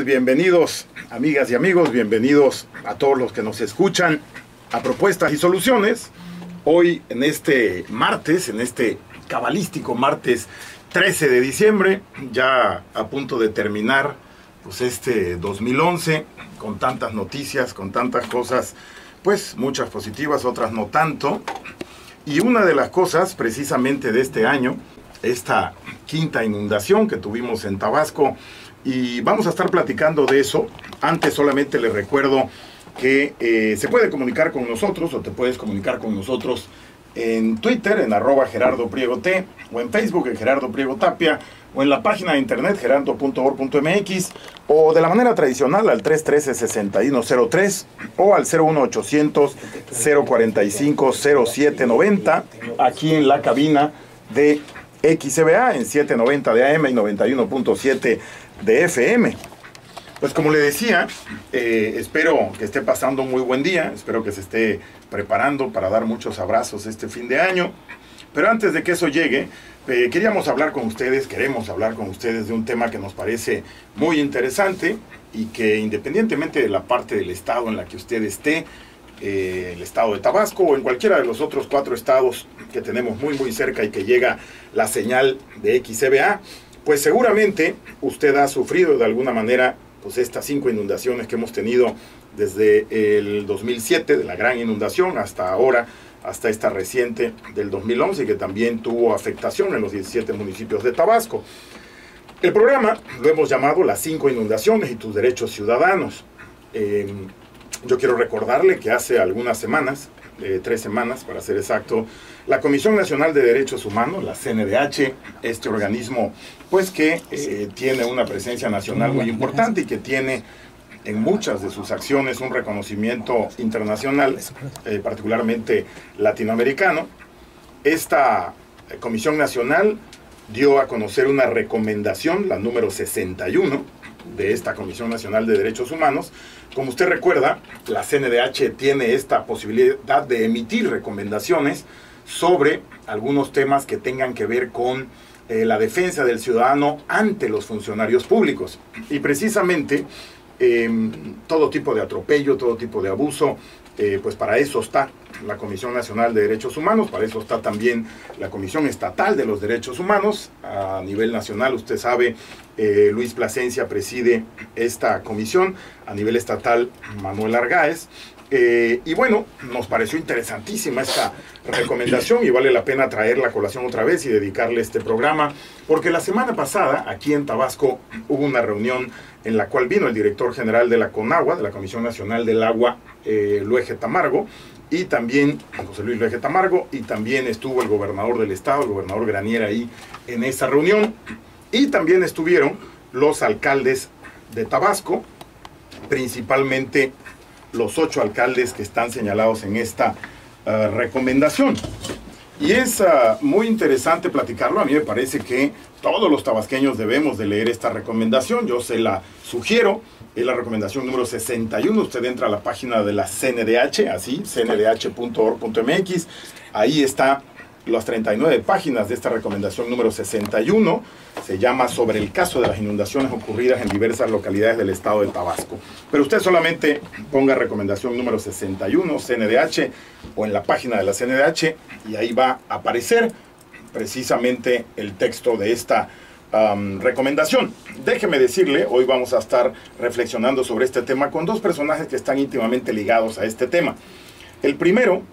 Bienvenidos, amigas y amigos, bienvenidos a todos los que nos escuchan a Propuestas y Soluciones. Hoy en este martes, en este cabalístico martes 13 de diciembre, ya a punto de terminar pues este 2011, con tantas noticias, con tantas cosas, pues muchas positivas, otras no tanto. Y una de las cosas precisamente de este año, esta quinta inundación que tuvimos en Tabasco, y vamos a estar platicando de eso. Antes solamente les recuerdo que se puede comunicar con nosotros, o te puedes comunicar con nosotros en Twitter, en @GerardoPriegoT, o en Facebook, en Gerardo Priego Tapia, o en la página de internet gerardo.org.mx, o de la manera tradicional al 313-6103, o al 01800-045-0790, aquí en la cabina de XCBA, en 790 de AM y 91.7 de FM. Pues como le decía, espero que esté pasando un muy buen día, espero que se esté preparando para dar muchos abrazos este fin de año. Pero antes de que eso llegue, queremos hablar con ustedes de un tema que nos parece muy interesante y que, independientemente de la parte del estado en la que usted esté, el estado de Tabasco o en cualquiera de los otros 4 estados que tenemos muy cerca y que llega la señal de XCBA, pues seguramente usted ha sufrido de alguna manera pues estas 5 inundaciones que hemos tenido desde el 2007, de la gran inundación, hasta ahora, hasta esta reciente del 2011, que también tuvo afectación en los 17 municipios de Tabasco. El programa lo hemos llamado Las 5 inundaciones y tus derechos ciudadanos. Yo quiero recordarle que hace algunas semanas, 3 semanas para ser exacto, la Comisión Nacional de Derechos Humanos, la CNDH, este organismo pues que tiene una presencia nacional muy importante y que tiene en muchas de sus acciones un reconocimiento internacional, particularmente latinoamericano. Esta Comisión Nacional dio a conocer una recomendación, la número 61, de esta Comisión Nacional de Derechos Humanos. Como usted recuerda, la CNDH tiene esta posibilidad de emitir recomendaciones sobre algunos temas que tengan que ver con la defensa del ciudadano ante los funcionarios públicos. Y precisamente todo tipo de atropello, todo tipo de abuso, pues para eso está la Comisión Nacional de Derechos Humanos, para eso está también la Comisión Estatal de los Derechos Humanos. A nivel nacional, usted sabe, Luis Plasencia preside esta comisión, a nivel estatal Manuel Argáez. Y bueno, nos pareció interesantísima esta recomendación y vale la pena traerla a colación otra vez y dedicarle este programa, porque la semana pasada aquí en Tabasco hubo una reunión en la cual vino el director general de la CONAGUA, de la Comisión Nacional del Agua, Luege Tamargo, y también José Luis Luege Tamargo, y también estuvo el gobernador del estado, el gobernador Granier, ahí en esa reunión, y también estuvieron los alcaldes de Tabasco, principalmente los 8 alcaldes que están señalados en esta recomendación. Y es muy interesante platicarlo. A mí me parece que todos los tabasqueños debemos de leer esta recomendación. Yo se la sugiero. Es la recomendación número 61. Usted entra a la página de la CNDH, así, cndh.org.mx. Ahí está las 39 páginas de esta recomendación número 61. Se llama Sobre el caso de las inundaciones ocurridas en diversas localidades del estado de Tabasco. Pero usted solamente ponga recomendación número 61, CNDH, o en la página de la CNDH, y ahí va a aparecer precisamente el texto de esta recomendación. Déjeme decirle, hoy vamos a estar reflexionando sobre este tema con 2 personajes que están íntimamente ligados a este tema. El primero,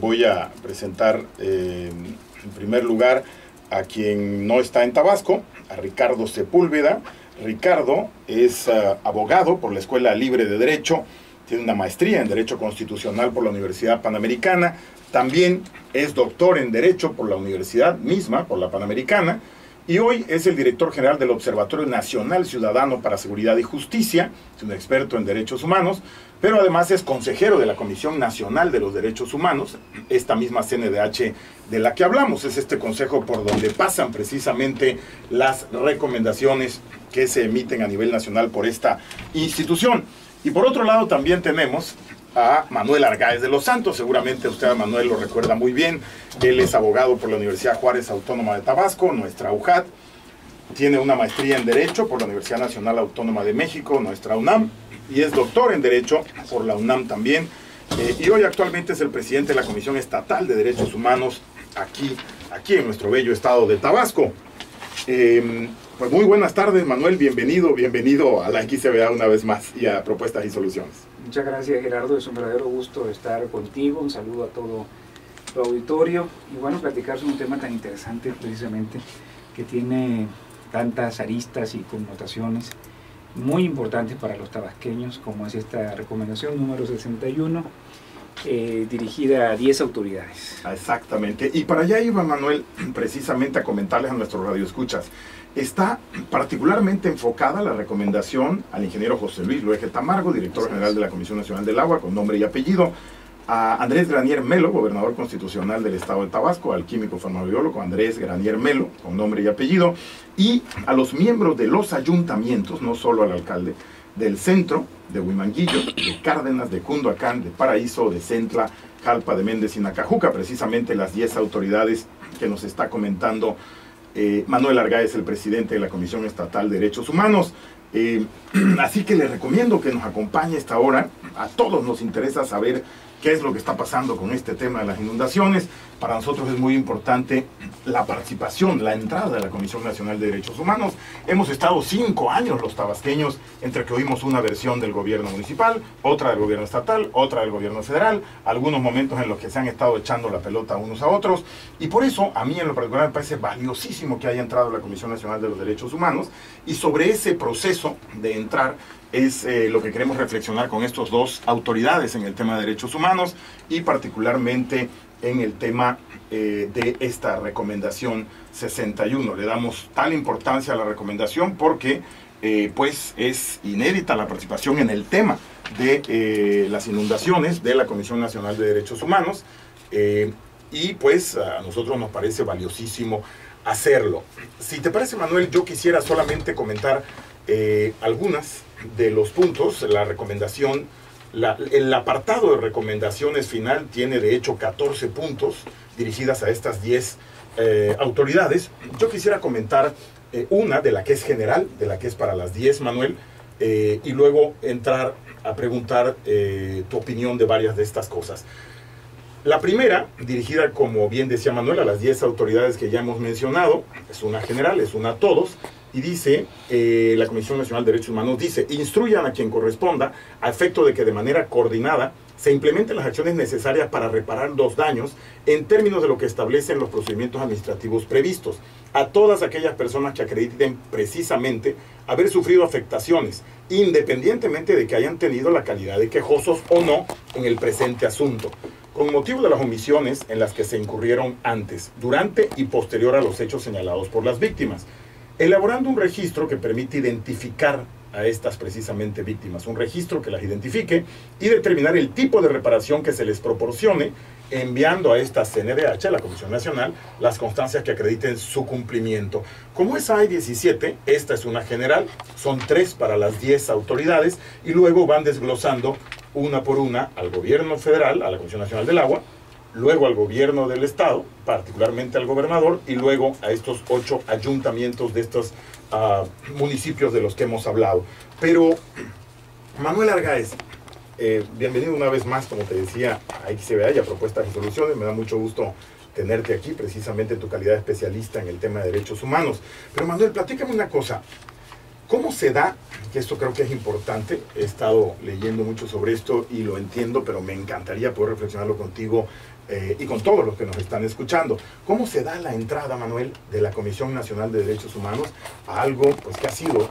voy a presentar en primer lugar a quien no está en Tabasco, a Ricardo Sepúlveda. Ricardo es abogado por la Escuela Libre de Derecho, tiene una maestría en Derecho Constitucional por la Universidad Panamericana, también es doctor en Derecho por la universidad misma, por la Panamericana, y hoy es el director general del Observatorio Nacional Ciudadano para Seguridad y Justicia, es un experto en derechos humanos, pero además es consejero de la Comisión Nacional de los Derechos Humanos, esta misma CNDH de la que hablamos. Es este consejo por donde pasan precisamente las recomendaciones que se emiten a nivel nacional por esta institución. Y por otro lado también tenemos a Manuel Argáez de los Santos. Seguramente usted a Manuel lo recuerda muy bien. Él es abogado por la Universidad Juárez Autónoma de Tabasco, nuestra UJAT. tiene una maestría en Derecho por la Universidad Nacional Autónoma de México, nuestra UNAM, y es doctor en Derecho por la UNAM también. Y hoy actualmente es el presidente de la Comisión Estatal de Derechos Humanos aquí en nuestro bello estado de Tabasco. Pues muy buenas tardes, Manuel, bienvenido a la XCBA una vez más y a Propuestas y Soluciones. Muchas gracias, Gerardo, es un verdadero gusto estar contigo, un saludo a todo tu auditorio y bueno, platicar sobre un tema tan interesante precisamente que tiene tantas aristas y connotaciones muy importantes para los tabasqueños, como es esta recomendación número 61, dirigida a 10 autoridades. Exactamente, y para allá iba, Manuel, precisamente a comentarles a nuestros radioescuchas. Está particularmente enfocada la recomendación al ingeniero José Luis Loeje Tamargo, director general de la Comisión Nacional del Agua, con nombre y apellido, a Andrés Granier Melo, gobernador constitucional del estado de Tabasco, al químico farmacobiólogo Andrés Granier Melo, con nombre y apellido, y a los miembros de los ayuntamientos, no solo al alcalde, del centro, de Huimanguillo, de Cárdenas, de Cunduacán, de Paraíso, de Centla, Jalpa de Méndez y Nacajuca, precisamente las 10 autoridades que nos está comentando Manuel Argáez, el presidente de la Comisión Estatal de Derechos Humanos. Así que le recomiendo que nos acompañe esta hora. A todos nos interesa saber qué es lo que está pasando con este tema de las inundaciones. Para nosotros es muy importante la participación, la entrada de la Comisión Nacional de Derechos Humanos. Hemos estado 5 años los tabasqueños entre que oímos una versión del gobierno municipal, otra del gobierno estatal, otra del gobierno federal, algunos momentos en los que se han estado echando la pelota unos a otros, y por eso a mí en lo particular me parece valiosísimo que haya entrado la Comisión Nacional de los Derechos Humanos, y sobre ese proceso de entrar es lo que queremos reflexionar con estos dos autoridades en el tema de derechos humanos y particularmente en el tema de esta recomendación 61. Le damos tal importancia a la recomendación porque pues es inédita la participación en el tema de las inundaciones de la Comisión Nacional de Derechos Humanos y pues a nosotros nos parece valiosísimo hacerlo. Si te parece, Manuel, yo quisiera solamente comentar algunas de los puntos. La recomendación, el apartado de recomendaciones final tiene de hecho 14 puntos dirigidas a estas 10 autoridades. Yo quisiera comentar una de la que es general, de la que es para las 10, Manuel, y luego entrar a preguntar tu opinión de varias de estas cosas. La primera, dirigida, como bien decía Manuel, a las 10 autoridades que ya hemos mencionado, es una general, es una a todos, y dice, la Comisión Nacional de Derechos Humanos dice, instruyan a quien corresponda a efecto de que de manera coordinada se implementen las acciones necesarias para reparar los daños en términos de lo que establecen los procedimientos administrativos previstos a todas aquellas personas que acrediten precisamente haber sufrido afectaciones, independientemente de que hayan tenido la calidad de quejosos o no en el presente asunto, con motivo de las omisiones en las que se incurrieron antes, durante y posterior a los hechos señalados por las víctimas, elaborando un registro que permite identificar a estas precisamente víctimas, un registro que las identifique y determinar el tipo de reparación que se les proporcione, enviando a esta CNDH, a la Comisión Nacional, las constancias que acrediten su cumplimiento. Como esa hay 17, esta es una general, son 3 para las 10 autoridades y luego van desglosando una por una al gobierno federal, a la Comisión Nacional del Agua, luego al gobierno del estado, particularmente al gobernador, y luego a estos 8 ayuntamientos de estos municipios de los que hemos hablado. Pero, Manuel Argáez, bienvenido una vez más, como te decía, a XCBA y a Propuestas y Soluciones. Me da mucho gusto tenerte aquí, precisamente en tu calidad de especialista en el tema de derechos humanos. Pero, Manuel, platícame una cosa. ¿Cómo se da, que esto creo que es importante, he estado leyendo mucho sobre esto y lo entiendo, pero me encantaría poder reflexionarlo contigo y con todos los que nos están escuchando? ¿Cómo se da la entrada, Manuel, de la Comisión Nacional de Derechos Humanos a algo pues, que ha sido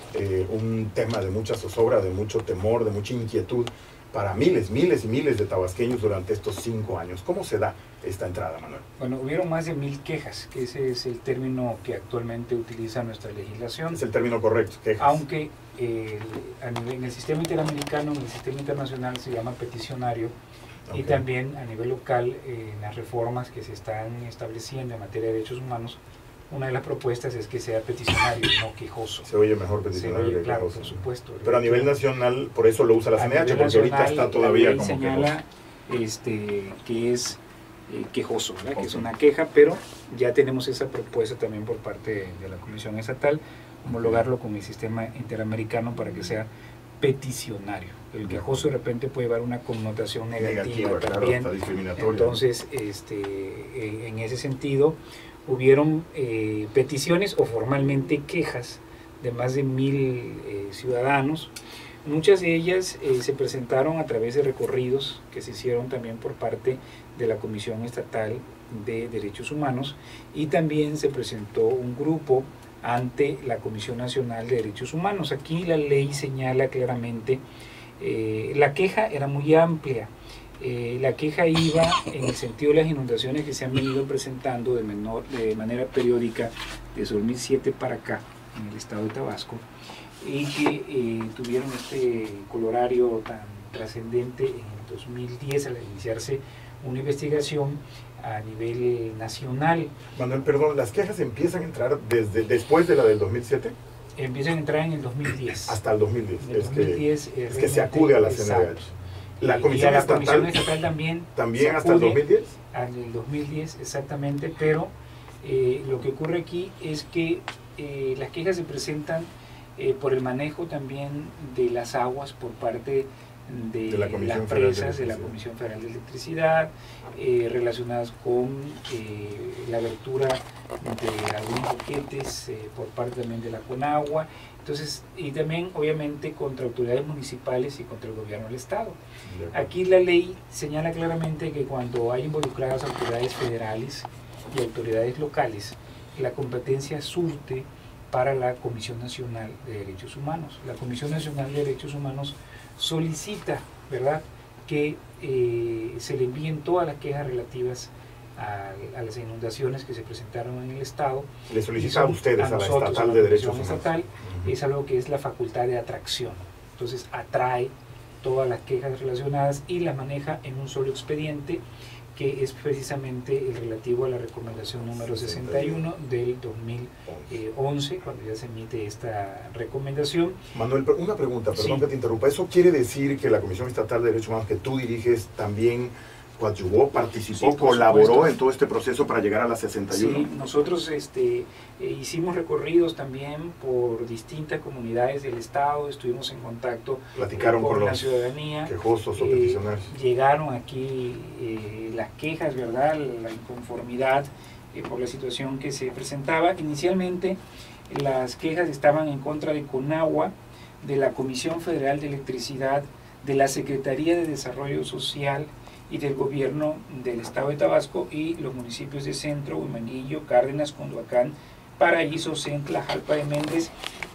un tema de mucha zozobra, de mucho temor, de mucha inquietud para miles y miles de tabasqueños durante estos 5 años? ¿Cómo se da esta entrada, Manuel? Bueno, hubieron más de 1000 quejas, que ese es el término que actualmente utiliza nuestra legislación. Es el término correcto, quejas. Aunque en el sistema interamericano, en el sistema internacional se llama peticionario, y también a nivel local, en las reformas que se están estableciendo en materia de derechos humanos, una de las propuestas es que sea peticionario, no quejoso. Se oye mejor peticionario que claro, quejoso. por supuesto. Pero a nivel nacional, por eso lo usa la CNH, porque ahorita está todavía como señala que es quejoso, ¿verdad? Que es una queja, pero ya tenemos esa propuesta también por parte de la Comisión Estatal homologarlo con el sistema interamericano para que sea peticionario. El quejoso de repente puede llevar una connotación negativa también. Claro, discriminatoria. Entonces, en ese sentido, hubieron peticiones o formalmente quejas de más de 1000 ciudadanos. Muchas de ellas se presentaron a través de recorridos que se hicieron también por parte de la Comisión Estatal de Derechos Humanos, y también se presentó un grupo ante la Comisión Nacional de Derechos Humanos. Aquí la ley señala claramente, la queja era muy amplia. La queja iba en el sentido de las inundaciones que se han venido presentando de manera periódica desde 2007 para acá en el estado de Tabasco, y que tuvieron este colorario tan trascendente en el 2010 al iniciarse una investigación a nivel nacional. Manuel, perdón, ¿las quejas empiezan a entrar después de la del 2007? Empiezan a entrar en el 2010. Hasta el 2010. En el 2010 es que se acude a la CNDH. La Comisión Estatal también hasta el 2010. En el 2010, exactamente, pero lo que ocurre aquí es que las quejas se presentan por el manejo también de las aguas por parte de las presas de la Comisión Federal de Electricidad, relacionadas con la abertura de algunos boquetes por parte también de la Conagua. Entonces, y también obviamente contra autoridades municipales y contra el gobierno del estado. Aquí la ley señala claramente que cuando hay involucradas autoridades federales y autoridades locales, la competencia surte para la Comisión Nacional de Derechos Humanos. La Comisión Nacional de Derechos Humanos solicita, ¿verdad?, que se le envíen todas las quejas relativas a las inundaciones que se presentaron en el estado. Le solicita a ustedes, a la Estatal de Derechos Humanos. Estatal, es algo que es la facultad de atracción. Entonces atrae todas las quejas relacionadas y las maneja en un solo expediente, que es precisamente el relativo a la recomendación número 61 del 2011, cuando ya se emite esta recomendación. Manuel, una pregunta, perdón que te interrumpa. ¿Eso quiere decir que la Comisión Estatal de Derechos Humanos que tú diriges también coadyuvó, participó, colaboró en todo este proceso para llegar a la 61? Sí, nosotros hicimos recorridos también por distintas comunidades del estado, estuvimos en contacto con la ciudadanía, quejosos o peticionarios. Llegaron aquí las quejas, ¿verdad?, la inconformidad por la situación que se presentaba. Inicialmente las quejas estaban en contra de Conagua, de la Comisión Federal de Electricidad, de la Secretaría de Desarrollo Social y del gobierno del estado de Tabasco y los municipios de Centro, Huimanguillo, Cárdenas, Cunduacán, Paraíso, Centla, Jalpa de Méndez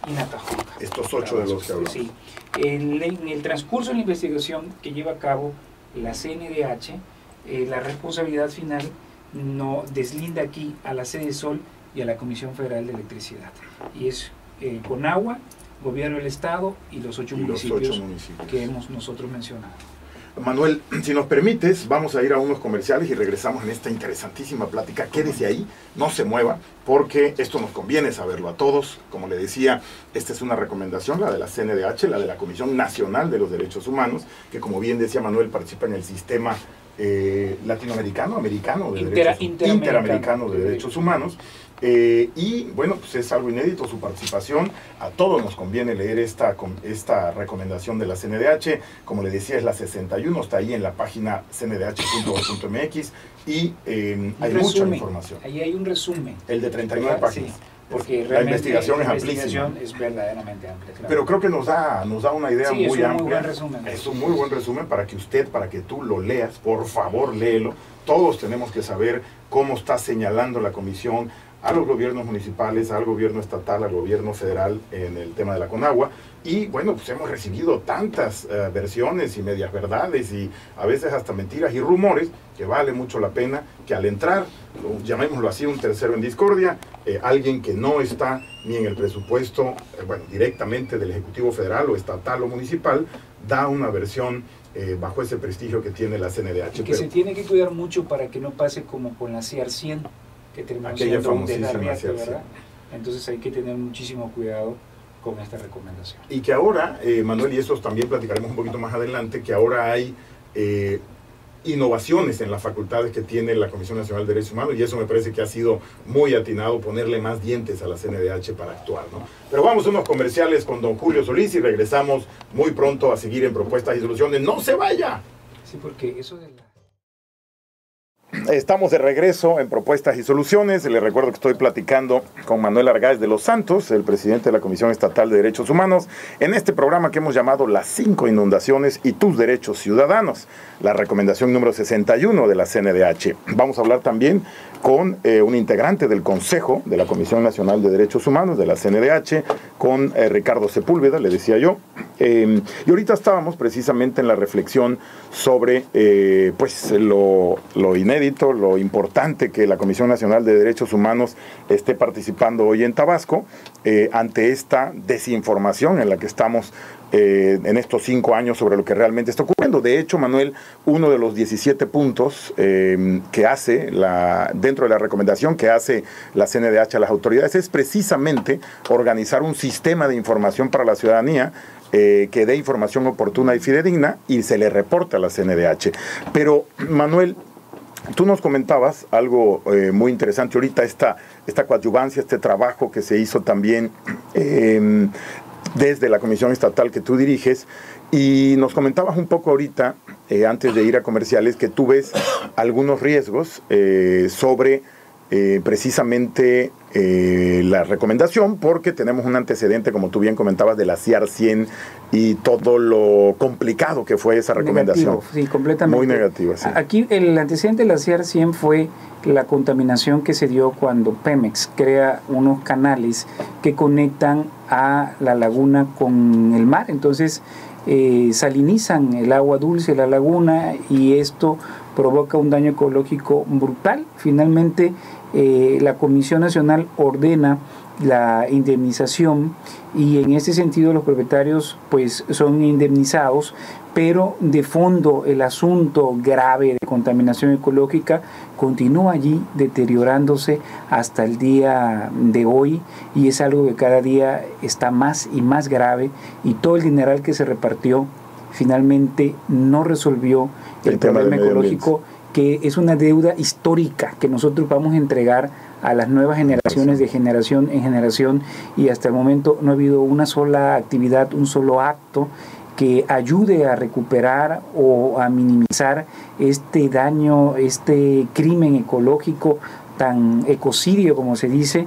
y Natajuca. Estos 8 de los que hablamos. Sí. En el transcurso de la investigación que lleva a cabo la CNDH, la responsabilidad final no deslinda aquí a la Sede Sol y a la Comisión Federal de Electricidad. Y es Conagua, Gobierno del Estado y los 8 municipios que hemos nosotros mencionado. Manuel, si nos permites, vamos a ir a unos comerciales y regresamos en esta interesantísima plática. Quédese ahí, no se mueva, porque esto nos conviene saberlo a todos. Como le decía, esta es una recomendación, la de la CNDH, la de la Comisión Nacional de los Derechos Humanos, que como bien decía Manuel, participa en el sistema latinoamericano, interamericano de derechos humanos. Y bueno, pues es algo inédito su participación. A todos nos conviene leer esta recomendación de la CNDH. Como le decía, es la 61, está ahí en la página cndh.org.mx y hay mucha información. Ahí hay un resumen. El de 39 páginas. Sí, porque la investigación es amplísima. La investigación es verdaderamente amplia. Claro. Pero creo que nos da una idea muy amplia. Muy buen resumen. Es un muy buen resumen para que tú lo leas. Por favor, léelo. Todos tenemos que saber cómo está señalando la comisión a los gobiernos municipales, al gobierno estatal, al gobierno federal en el tema de la Conagua. Y bueno, pues hemos recibido tantas versiones y medias verdades y a veces hasta mentiras y rumores que vale mucho la pena que al entrar, llamémoslo así, un tercero en discordia, alguien que no está ni en el presupuesto, directamente del Ejecutivo Federal o estatal o municipal, da una versión bajo ese prestigio que tiene la CNDH. Y que se tiene que cuidar mucho para que no pase como con la CIAR 100, que terminó siendo un desarriate, ¿verdad? Entonces hay que tener muchísimo cuidado con esta recomendación. Y que ahora, Manuel, y eso también platicaremos un poquito más adelante, que ahora hay innovaciones en las facultades que tiene la Comisión Nacional de Derechos Humanos, y eso me parece que ha sido muy atinado, ponerle más dientes a la CNDH para actuar, ¿no? Pero vamos a unos comerciales con don Julio Solís y regresamos muy pronto a seguir en Propuestas y Soluciones. ¡No se vaya! Sí, porque eso de la... Estamos de regreso en Propuestas y Soluciones. Les recuerdo que estoy platicando con Manuel Argáez de los Santos, el presidente de la Comisión Estatal de Derechos Humanos, en este programa que hemos llamado Las 5 inundaciones y tus derechos ciudadanos, la recomendación número 61 de la CNDH. Vamos a hablar también con un integrante del Consejo de la Comisión Nacional de Derechos Humanos, de la CNDH, con Ricardo Sepúlveda, le decía yo. Y ahorita estábamos precisamente en la reflexión sobre pues lo inédito, lo importante que la Comisión Nacional de Derechos Humanos esté participando hoy en Tabasco ante esta desinformación en la que estamos en estos 5 años sobre lo que realmente está ocurriendo. De hecho, Manuel, uno de los 17 puntos que hace dentro de la recomendación que hace la CNDH a las autoridades es precisamente organizar un sistema de información para la ciudadanía que dé información oportuna y fidedigna y se le reporta a la CNDH. Pero, Manuel, tú nos comentabas algo muy interesante ahorita, esta coadyuvancia, este trabajo que se hizo también desde la Comisión Estatal que tú diriges, y nos comentabas un poco ahorita, antes de ir a comerciales, que tú ves algunos riesgos sobre precisamente la recomendación, porque tenemos un antecedente, como tú bien comentabas, de la CIAR 100 y todo lo complicado que fue esa recomendación. Negativo, sí, completamente. Muy negativo, sí. Aquí el antecedente de la CIAR 100 fue la contaminación que se dio cuando Pemex crea unos canales que conectan a la laguna con el mar. Entonces salinizan el agua dulce de la laguna y esto provoca un daño ecológico brutal. Finalmente la Comisión Nacional ordena la indemnización y en ese sentido los propietarios pues son indemnizados, pero de fondo el asunto grave de contaminación ecológica continúa allí deteriorándose hasta el día de hoy y es algo que cada día está más y más grave, y todo el dineral que se repartió finalmente no resolvió el problema ecológico, que es una deuda histórica que nosotros vamos a entregar a las nuevas generaciones, de generación en generación, y hasta el momento no ha habido una sola actividad, un solo acto que ayude a recuperar o a minimizar este daño, este crimen ecológico tan ecocidio, como se dice,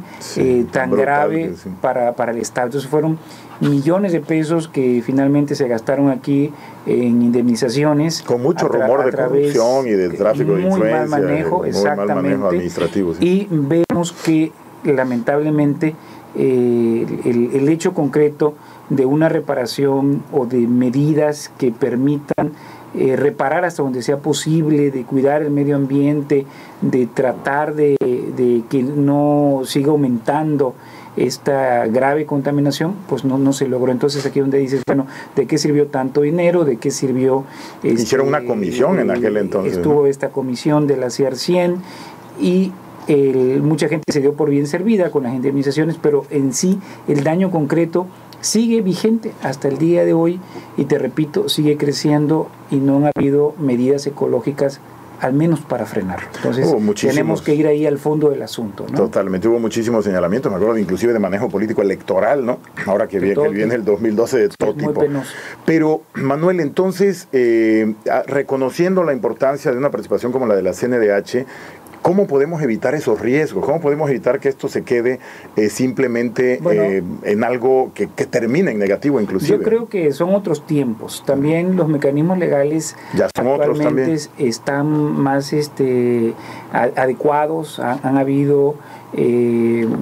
tan brutal, grave para el Estado. Entonces fueron millones de pesos que finalmente se gastaron aquí en indemnizaciones. Con mucho rumor de corrupción y de tráfico de influencia. Muy mal manejo, exactamente. Mal manejo administrativo. Sí. Y vemos que lamentablemente el hecho concreto de una reparación o de medidas que permitan reparar hasta donde sea posible, de cuidar el medio ambiente, de tratar de que no siga aumentando esta grave contaminación, pues no se logró. Entonces aquí donde dices, bueno, ¿de qué sirvió tanto dinero? ¿De qué sirvió? Hicieron una comisión en aquel entonces. Estuvo esta comisión de la CIAR 100 y mucha gente se dio por bien servida con las indemnizaciones, pero en sí el daño concreto sigue vigente hasta el día de hoy y te repito, sigue creciendo y no han habido medidas ecológicas al menos para frenarlo. Entonces tenemos que ir ahí al fondo del asunto, ¿no? Totalmente, hubo muchísimos señalamientos, me acuerdo inclusive de manejo político electoral, ¿no? Ahora que viene el 2012 de todo tipo. Pero Manuel, entonces, reconociendo la importancia de una participación como la de la CNDH, ¿cómo podemos evitar esos riesgos? ¿Cómo podemos evitar que esto se quede simplemente en algo que termine en negativo inclusive? Yo creo que son otros tiempos. También los mecanismos legales ya son actualmente están más adecuados. Han habido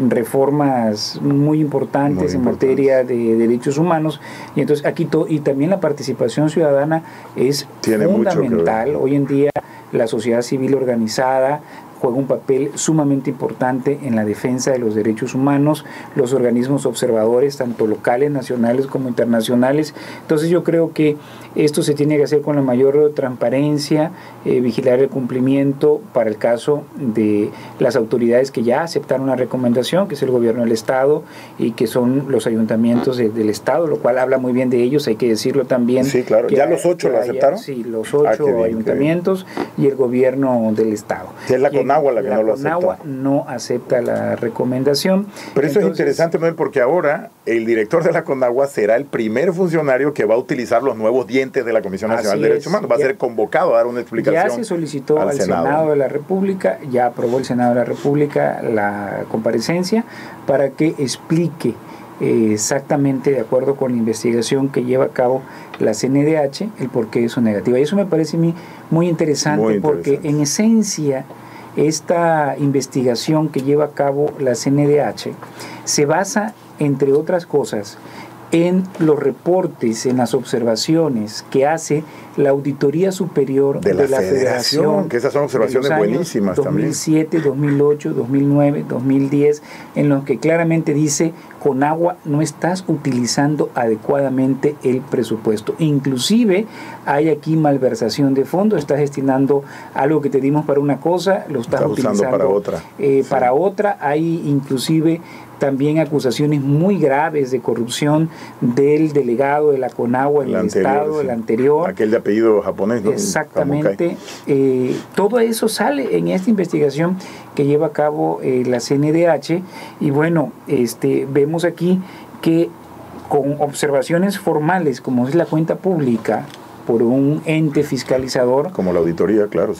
reformas muy importantes en materia de derechos humanos, y entonces aquí y también la participación ciudadana es fundamental. Hoy en día la sociedad civil organizada juega un papel sumamente importante en la defensa de los derechos humanos, los organismos observadores, tanto locales, nacionales como internacionales. Entonces yo creo que esto se tiene que hacer con la mayor transparencia, vigilar el cumplimiento para el caso de las autoridades que ya aceptaron la recomendación, que es el gobierno del Estado y que son los ayuntamientos del Estado, lo cual habla muy bien de ellos, hay que decirlo también. Sí, claro. ¿Ya los 8 lo aceptaron? Sí, los 8 ayuntamientos y el gobierno del Estado. Sí, es la Conagua la que no lo acepta. La Conagua no acepta la recomendación. Pero eso es interesante, Manuel, porque ahora el director de la Conagua será el primer funcionario que va a utilizar los nuevos dientes de la Comisión Nacional de Derechos Humanos. Va a ser convocado a dar una explicación. Ya se solicitó al Senado de la República, ya aprobó el Senado de la República la comparecencia para que explique exactamente, de acuerdo con la investigación que lleva a cabo la CNDH, el porqué de su negativa. Y eso me parece a mí muy interesante, porque en esencia esta investigación que lleva a cabo la CNDH se basa, entre otras cosas, en los reportes, en las observaciones que hace la Auditoría Superior de la Federación, que esas son observaciones buenísimas 2007, también. 2008, 2009, 2010, en los que claramente dice: Conagua, no estás utilizando adecuadamente el presupuesto. Inclusive hay aquí malversación de fondos, estás destinando algo que te dimos para una cosa, lo estás utilizando para otra. Para otra. Hay inclusive también acusaciones muy graves de corrupción del delegado de la Conagua en el Estado, el anterior. Aquel de apellido japonés, ¿no? Exactamente. Todo eso sale en esta investigación que lleva a cabo la CNDH. Y bueno, vemos aquí que con observaciones formales, como es la cuenta pública, por un ente fiscalizador, como la auditoría, claro,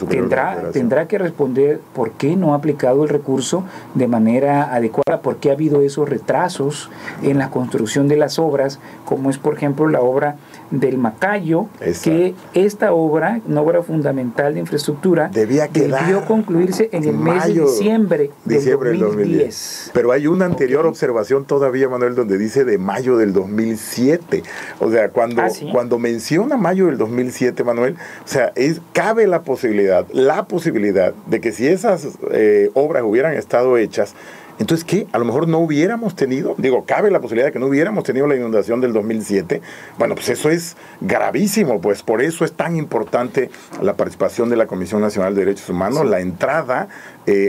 tendrá que responder por qué no ha aplicado el recurso de manera adecuada, por qué ha habido esos retrasos en la construcción de las obras, como es por ejemplo la obra del Macayo. Exacto. Que esta obra, una obra fundamental de infraestructura, debió concluirse en el mes de diciembre del 2010. Pero hay una anterior observación todavía, Manuel, donde dice de mayo del 2007. O sea, cuando menciona mayo del 2007, Manuel, o sea, cabe la posibilidad de que si esas obras hubieran estado hechas, entonces, ¿qué? A lo mejor no hubiéramos tenido, cabe la posibilidad de que no hubiéramos tenido la inundación del 2007. Bueno, pues eso es gravísimo, pues por eso es tan importante la participación de la Comisión Nacional de Derechos Humanos, la entrada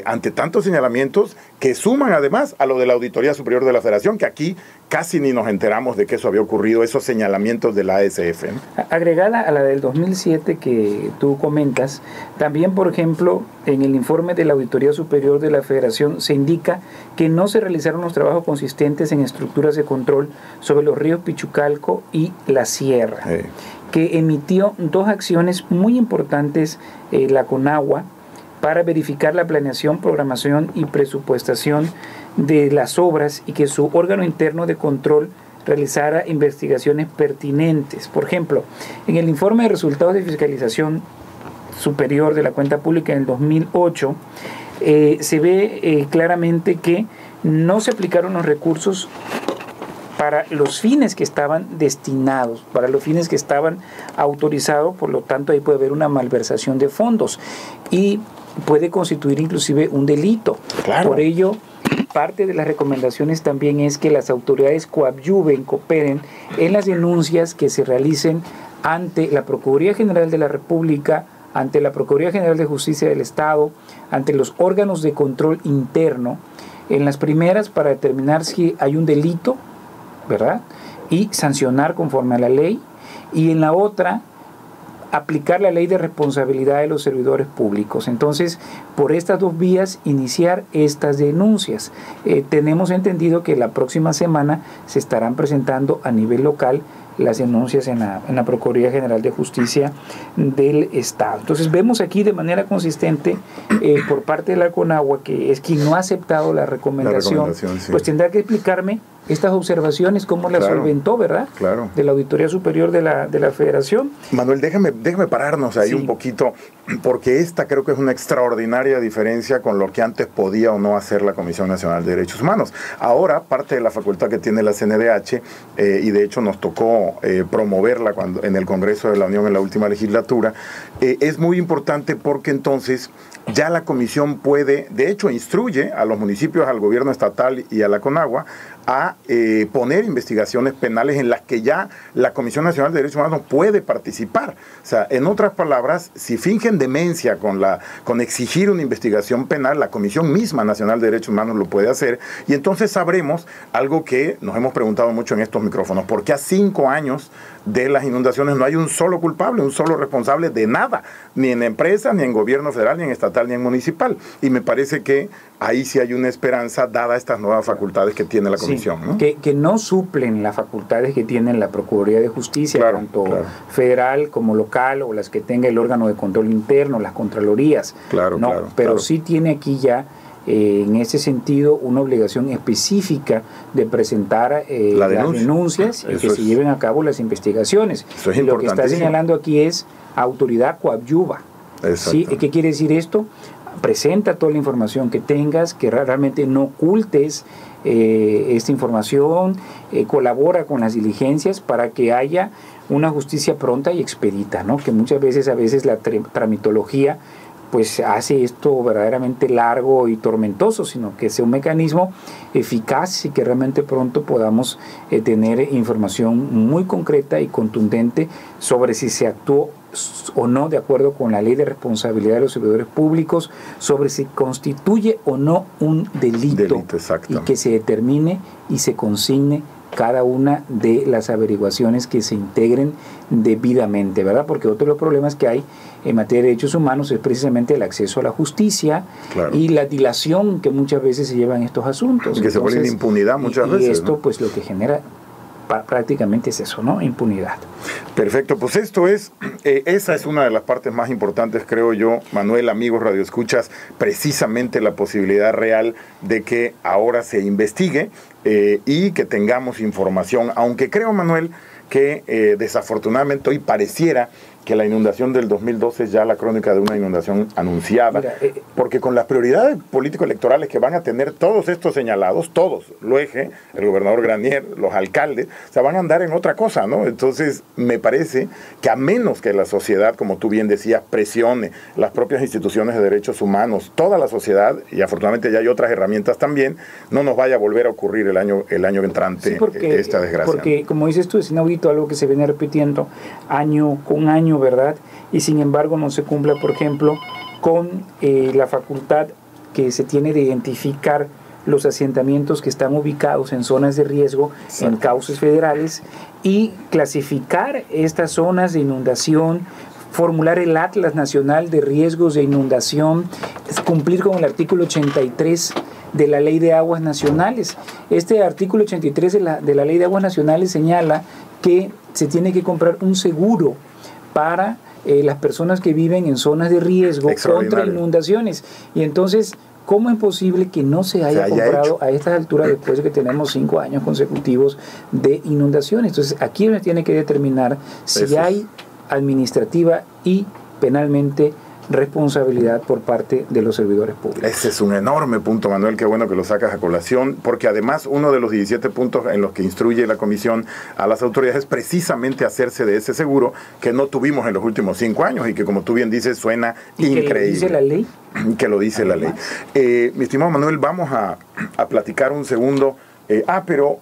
ante tantos señalamientos que suman además a lo de la Auditoría Superior de la Federación, que aquí casi ni nos enteramos de que eso había ocurrido, esos señalamientos de la ASF, ¿no? Agregada a la del 2007 que tú comentas, también, por ejemplo, en el informe de la Auditoría Superior de la Federación se indica que no se realizaron los trabajos consistentes en estructuras de control sobre los ríos Pichucalco y la Sierra, que emitió 2 acciones muy importantes la Conagua para verificar la planeación, programación y presupuestación de las obras y que su órgano interno de control realizara investigaciones pertinentes. Por ejemplo, en el informe de resultados de fiscalización superior de la cuenta pública en el 2008, se ve claramente que no se aplicaron los recursos para los fines que estaban destinados, para los fines que estaban autorizados. Por lo tanto, ahí puede haber una malversación de fondos y puede constituir inclusive un delito. Claro. Por ello, parte de las recomendaciones también es que las autoridades cooperen en las denuncias que se realicen ante la Procuraduría General de la República, ante la Procuraduría General de Justicia del Estado, ante los órganos de control interno, en las primeras para determinar si hay un delito, ¿verdad?, y sancionar conforme a la ley, y en la otra aplicar la ley de responsabilidad de los servidores públicos. Entonces, por estas 2 vías, iniciar estas denuncias. Tenemos entendido que la próxima semana se estarán presentando a nivel local las denuncias en la Procuraduría General de Justicia del Estado. Entonces vemos aquí de manera consistente por parte de la Conagua, que es quien no ha aceptado la recomendación, sí, pues tendrá que explicarme estas observaciones, cómo las solventó, ¿verdad? Claro. De la Auditoría Superior de la Federación. Manuel, déjame pararnos ahí un poquito, porque esta creo que es una extraordinaria diferencia con lo que antes podía o no hacer la Comisión Nacional de Derechos Humanos. Ahora, parte de la facultad que tiene la CNDH, y de hecho nos tocó promoverla en el Congreso de la Unión en la última legislatura, es muy importante porque entonces ya la comisión puede, de hecho instruye a los municipios, al gobierno estatal y a la CONAGUA a poner investigaciones penales en las que ya la Comisión Nacional de Derechos Humanos puede participar. O sea, en otras palabras, si fingen demencia con exigir una investigación penal, la Comisión misma Nacional de Derechos Humanos lo puede hacer, y entonces sabremos algo que nos hemos preguntado mucho en estos micrófonos: ¿por qué a 5 años de las inundaciones no hay un solo culpable, un solo responsable de nada, ni en empresa, ni en gobierno federal, ni en estatal, ni en municipal? Y me parece que ahí sí hay una esperanza, dada estas nuevas facultades que tiene la comisión. ¿No? Que no suplen las facultades que tiene la Procuraduría de Justicia, tanto federal como local, o las que tenga el órgano de control interno, las contralorías. Pero sí tiene aquí ya, en ese sentido, una obligación específica de presentar las denuncias y que se lleven a cabo las investigaciones. Eso es y lo que está señalando aquí es autoridad coadyuva. ¿Sí? ¿Qué quiere decir esto? Presenta toda la información que tengas, que realmente no ocultes esta información, colabora con las diligencias para que haya una justicia pronta y expedita, ¿no? Que muchas veces, la tramitología pues hace esto verdaderamente largo y tormentoso, sino que sea un mecanismo eficaz y que realmente pronto podamos tener información muy concreta y contundente sobre si se actuó o no de acuerdo con la ley de responsabilidad de los servidores públicos, sobre si constituye o no un delito y que se determine y se consigne cada una de las averiguaciones que se integren debidamente, ¿verdad? Porque otro de los problemas que hay en materia de derechos humanos es precisamente el acceso a la justicia y la dilación que muchas veces se llevan estos asuntos. Que se vuelve en impunidad muchas veces. Y esto, pues, lo que genera prácticamente es eso, ¿no? Impunidad. Perfecto, pues esto es, esa es una de las partes más importantes, creo yo, Manuel, amigos radioescuchas, precisamente la posibilidad real de que ahora se investigue y que tengamos información, aunque creo, Manuel, que desafortunadamente hoy pareciera que la inundación del 2012 es ya la crónica de una inundación anunciada. Mira, porque con las prioridades político-electorales que van a tener todos estos señalados, todos, Luege, el gobernador Granier, los alcaldes, o sea, van a andar en otra cosa, ¿no? Entonces, me parece que a menos que la sociedad, como tú bien decías, presione las propias instituciones de derechos humanos, toda la sociedad, y afortunadamente ya hay otras herramientas también, no nos vaya a volver a ocurrir el año entrante esta desgracia. Porque, como dices tú, es inaudito, algo que se viene repitiendo año con año, ¿verdad? Y sin embargo no se cumpla, por ejemplo, con la facultad que se tiene de identificar los asentamientos que están ubicados en zonas de riesgo, en cauces federales, y clasificar estas zonas de inundación, formular el Atlas Nacional de Riesgos de Inundación, cumplir con el artículo 83 de la Ley de Aguas Nacionales. Este artículo 83 de la Ley de Aguas Nacionales señala que se tiene que comprar un seguro para las personas que viven en zonas de riesgo contra inundaciones. Y entonces, ¿cómo es posible que no se haya comprado a estas alturas después de que tenemos 5 años consecutivos de inundaciones? Entonces, aquí se tiene que determinar si hay administrativa y penalmente responsabilidad por parte de los servidores públicos. Ese es un enorme punto, Manuel, qué bueno que lo sacas a colación, porque además uno de los 17 puntos en los que instruye la comisión a las autoridades es precisamente hacerse de ese seguro que no tuvimos en los últimos 5 años y que, como tú bien dices, suena increíble. ¿Que lo dice la ley? Que lo dice la ley. Mi estimado Manuel, vamos a platicar un segundo. Pero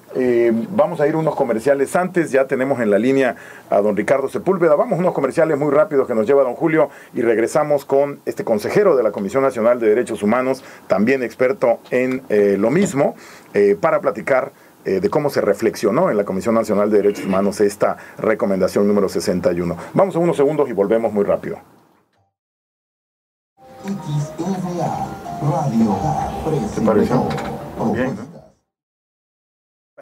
vamos a ir unos comerciales antes. Ya tenemos en la línea a don Ricardo Sepúlveda. Vamos a unos comerciales muy rápidos que nos lleva don Julio y regresamos con este consejero de la Comisión Nacional de Derechos Humanos, también experto en lo mismo, para platicar de cómo se reflexionó en la Comisión Nacional de Derechos Humanos esta recomendación número 61. Vamos a unos segundos y volvemos muy rápido. Radio ¿Te pareció? Bien, ¿no?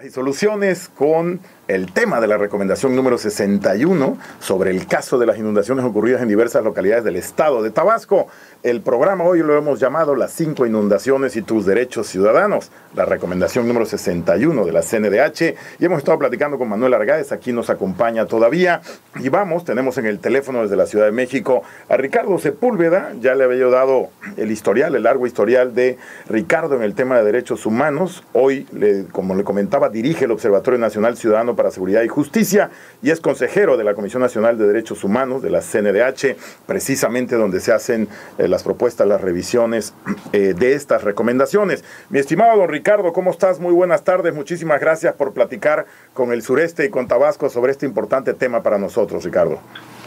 Y soluciones con el tema de la recomendación número 61 sobre el caso de las inundaciones ocurridas en diversas localidades del estado de Tabasco. El programa hoy lo hemos llamado Las 5 inundaciones y tus derechos ciudadanos, la recomendación número 61 de la CNDH, y hemos estado platicando con Manuel Argáez, aquí nos acompaña todavía, y tenemos en el teléfono desde la Ciudad de México a Ricardo Sepúlveda. Ya le había dado el historial, el largo historial de Ricardo en el tema de derechos humanos. Hoy, como le comentaba, dirige el Observatorio Nacional Ciudadano para Seguridad y Justicia y es consejero de la Comisión Nacional de Derechos Humanos, de la CNDH, precisamente donde se hacen las propuestas, las revisiones de estas recomendaciones. Mi estimado don Ricardo, ¿cómo estás? Muy buenas tardes, muchísimas gracias por platicar con el sureste y con Tabasco sobre este importante tema para nosotros, Ricardo.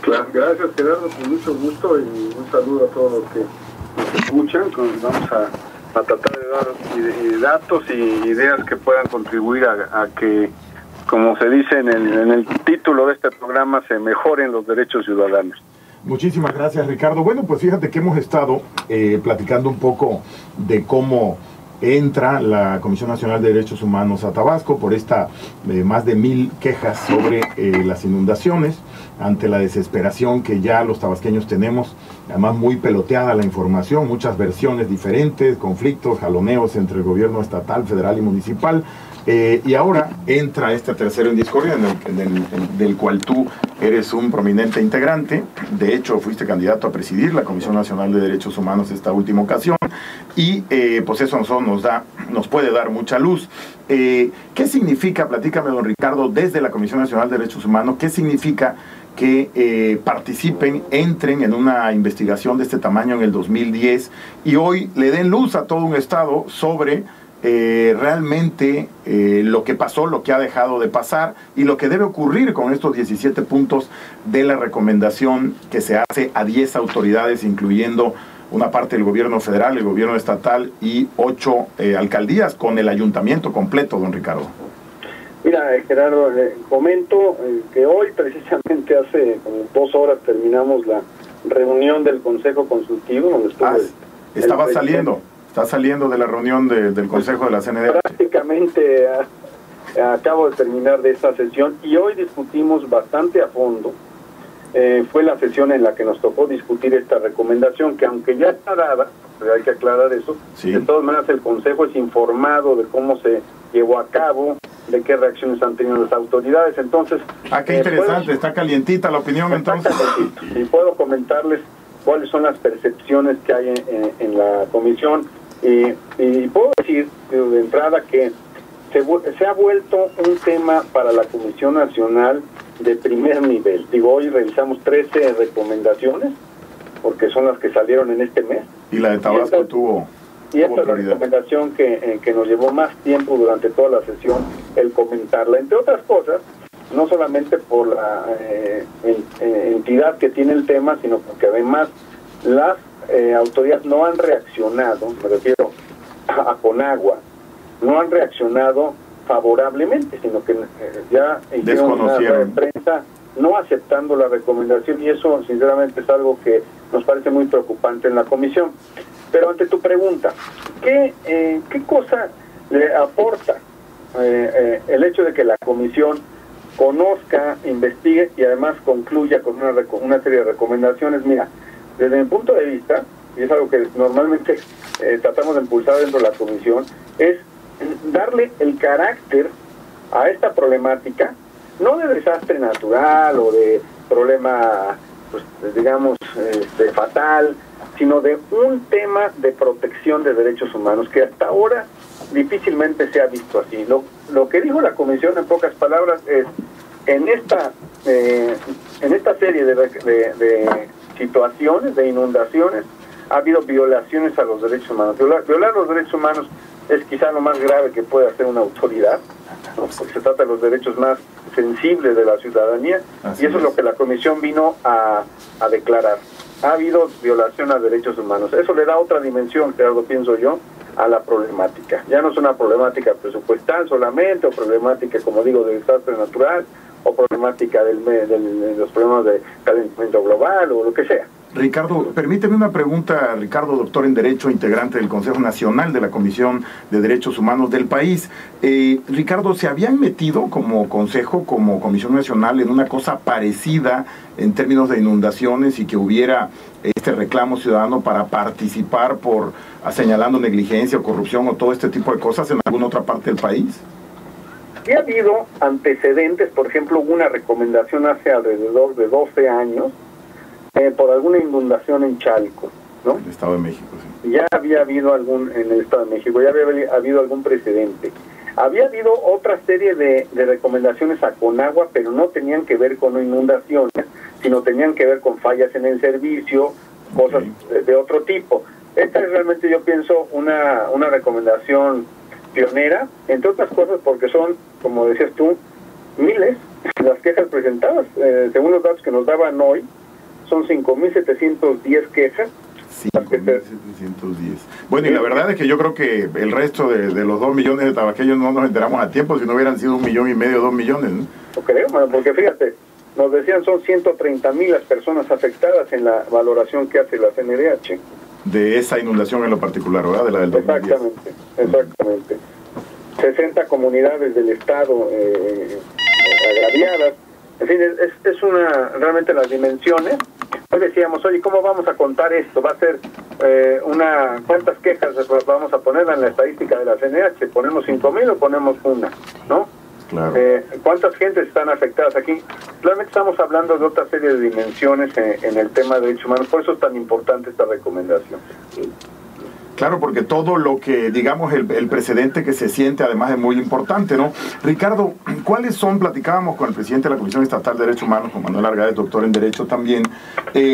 Claro, gracias, Gerardo, con mucho gusto, y un saludo a todos los que nos escuchan. Vamos a tratar de dar datos y ideas que puedan contribuir a que, como se dice en el título de este programa, se mejoren los derechos ciudadanos. Muchísimas gracias, Ricardo. Bueno, pues fíjate que hemos estado platicando un poco de cómo entra la Comisión Nacional de Derechos Humanos a Tabasco por esta más de 1000 quejas sobre las inundaciones, ante la desesperación que ya los tabasqueños tenemos, además muy peloteada la información, muchas versiones diferentes, conflictos, jaloneos entre el gobierno estatal, federal y municipal. Y ahora entra este tercero en discordia, del cual tú eres un prominente integrante. De hecho, fuiste candidato a presidir la Comisión Nacional de Derechos Humanos esta última ocasión, y pues eso nos puede dar mucha luz. ¿Qué significa, platícame don Ricardo, desde la Comisión Nacional de Derechos Humanos, qué significa que participen, entren en una investigación de este tamaño en el 2010 y hoy le den luz a todo un estado sobre realmente lo que pasó, lo que ha dejado de pasar y lo que debe ocurrir con estos 17 puntos de la recomendación que se hace a 10 autoridades, incluyendo una parte del gobierno federal, el gobierno estatal y 8 alcaldías con el ayuntamiento completo, don Ricardo? Mira, Gerardo, comento que hoy, precisamente hace como 2 horas, terminamos la reunión del Consejo Consultivo, donde estuvo Está saliendo de la reunión del Consejo de la CNDH. Prácticamente acabo de terminar de esta sesión y hoy discutimos bastante a fondo. Fue la sesión en la que nos tocó discutir esta recomendación, que aunque ya está dada, pero hay que aclarar eso, sí. De todas maneras el Consejo es informado de cómo se llevó a cabo, de qué reacciones han tenido las autoridades. Entonces, qué interesante, está calientita la opinión entonces. Y puedo comentarles cuáles son las percepciones que hay en la comisión. Y puedo decir de entrada que se ha vuelto un tema para la Comisión Nacional de primer nivel. Hoy revisamos 13 recomendaciones, porque son las que salieron en este mes. Y la de Tabasco tuvo esta es la recomendación que nos llevó más tiempo durante toda la sesión el comentarla, entre otras cosas, no solamente por la entidad que tiene el tema, sino porque además las autoridades no han reaccionado, me refiero a Conagua, no han reaccionado favorablemente, sino que ya hicieron una rueda de prensa no aceptando la recomendación, y eso sinceramente es algo que nos parece muy preocupante en la comisión. Pero ante tu pregunta, ¿qué cosa le aporta el hecho de que la comisión conozca, investigue y además concluya con una serie de recomendaciones? Mira, desde mi punto de vista, y es algo que normalmente tratamos de impulsar dentro de la comisión, es darle el carácter a esta problemática, no de desastre natural o de problema, pues, digamos, fatal, sino de un tema de protección de derechos humanos que hasta ahora difícilmente se ha visto así. Lo que dijo la comisión, en pocas palabras, es en esta serie de situaciones, de inundaciones, ha habido violaciones a los derechos humanos. Violar los derechos humanos es quizá lo más grave que puede hacer una autoridad, ¿no? Porque se trata de los derechos más sensibles de la ciudadanía. Así y eso es lo que la comisión vino a declarar. Ha habido violación a derechos humanos. Eso le da otra dimensión, Gerardo, pienso yo, a la problemática. Ya no es una problemática presupuestal solamente, o problemática, como digo, de desastre natural, o problemática de los problemas de calentamiento global, o lo que sea. Ricardo, permíteme una pregunta, Ricardo, doctor en Derecho, integrante del Consejo Nacional de la Comisión de Derechos Humanos del país. Ricardo, ¿se habían metido como Consejo, como Comisión Nacional, en una cosa parecida en términos de inundaciones y que hubiera este reclamo ciudadano para participar por señalando negligencia o corrupción o todo este tipo de cosas en alguna otra parte del país? Ha habido antecedentes, por ejemplo, hubo una recomendación hace alrededor de 12 años por alguna inundación en Chalco, ¿no? En el Estado de México, sí. Ya había habido en el Estado de México, ya había habido algún precedente. Había habido otra serie de recomendaciones a Conagua, pero no tenían que ver con inundaciones, sino tenían que ver con fallas en el servicio, cosas de otro tipo. Esta es realmente, yo pienso, una recomendación pionera, entre otras cosas porque son, como decías tú, miles las quejas presentadas. Según los datos que nos daban hoy, son 5.710 quejas. 5.710. Bueno, y la verdad es que yo creo que el resto de los 2 millones de tabaqueños no nos enteramos a tiempo, si no hubieran sido 1,5 millones, 2 millones, ¿no? Lo creo, porque fíjate, nos decían son 130,000 las personas afectadas en la valoración que hace la CNDH. De esa inundación en lo particular, ¿verdad? De la del 2010. Exactamente. 60 comunidades del estado agraviadas. En fin, es realmente las dimensiones. Hoy decíamos, oye, ¿cómo vamos a contar esto? Va a ser ¿cuántas quejas vamos a poner en la estadística de la CNH? ¿Ponemos 5,000 o ponemos una? ¿No? Claro. ¿Cuántas gentes están afectadas aquí? Realmente estamos hablando de otra serie de dimensiones en el tema de derechos humanos, por eso es tan importante esta recomendación. Claro, porque todo lo que, digamos, el precedente que se siente además es muy importante, ¿no? Ricardo, ¿cuáles son, platicábamos con el presidente de la Comisión Estatal de Derechos Humanos, con Manuel Argaez, doctor en Derecho también,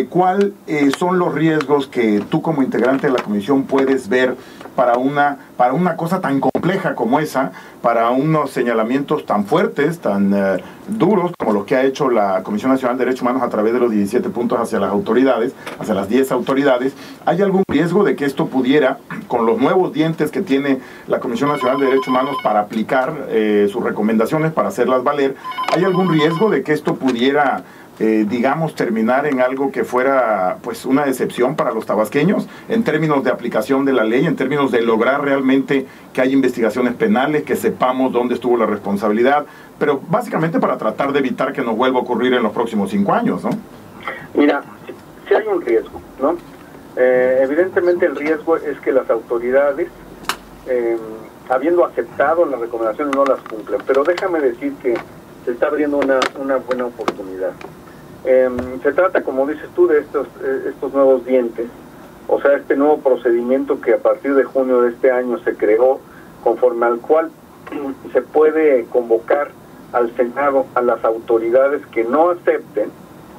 ¿cuáles son los riesgos que tú como integrante de la Comisión puedes ver para una cosa tan compleja como esa, para unos señalamientos tan fuertes, tan duros como los que ha hecho la Comisión Nacional de Derechos Humanos a través de los 17 puntos hacia las autoridades, hacia las 10 autoridades? ¿Hay algún riesgo de que esto pudiera, con los nuevos dientes que tiene la Comisión Nacional de Derechos Humanos para aplicar sus recomendaciones, para hacerlas valer, hay algún riesgo de que esto pudiera digamos, terminar en algo que fuera pues una decepción para los tabasqueños en términos de aplicación de la ley, en términos de lograr realmente que haya investigaciones penales, que sepamos dónde estuvo la responsabilidad, pero básicamente para tratar de evitar que nos vuelva a ocurrir en los próximos 5 años, ¿no? Mira, sí hay un riesgo, ¿no? Evidentemente el riesgo es que las autoridades, habiendo aceptado las recomendaciones, no las cumplen, pero déjame decir que se está abriendo una buena oportunidad. Se trata, como dices tú, de estos nuevos dientes, o sea, este nuevo procedimiento que a partir de junio de este año se creó, conforme al cual se puede convocar al Senado a las autoridades que no acepten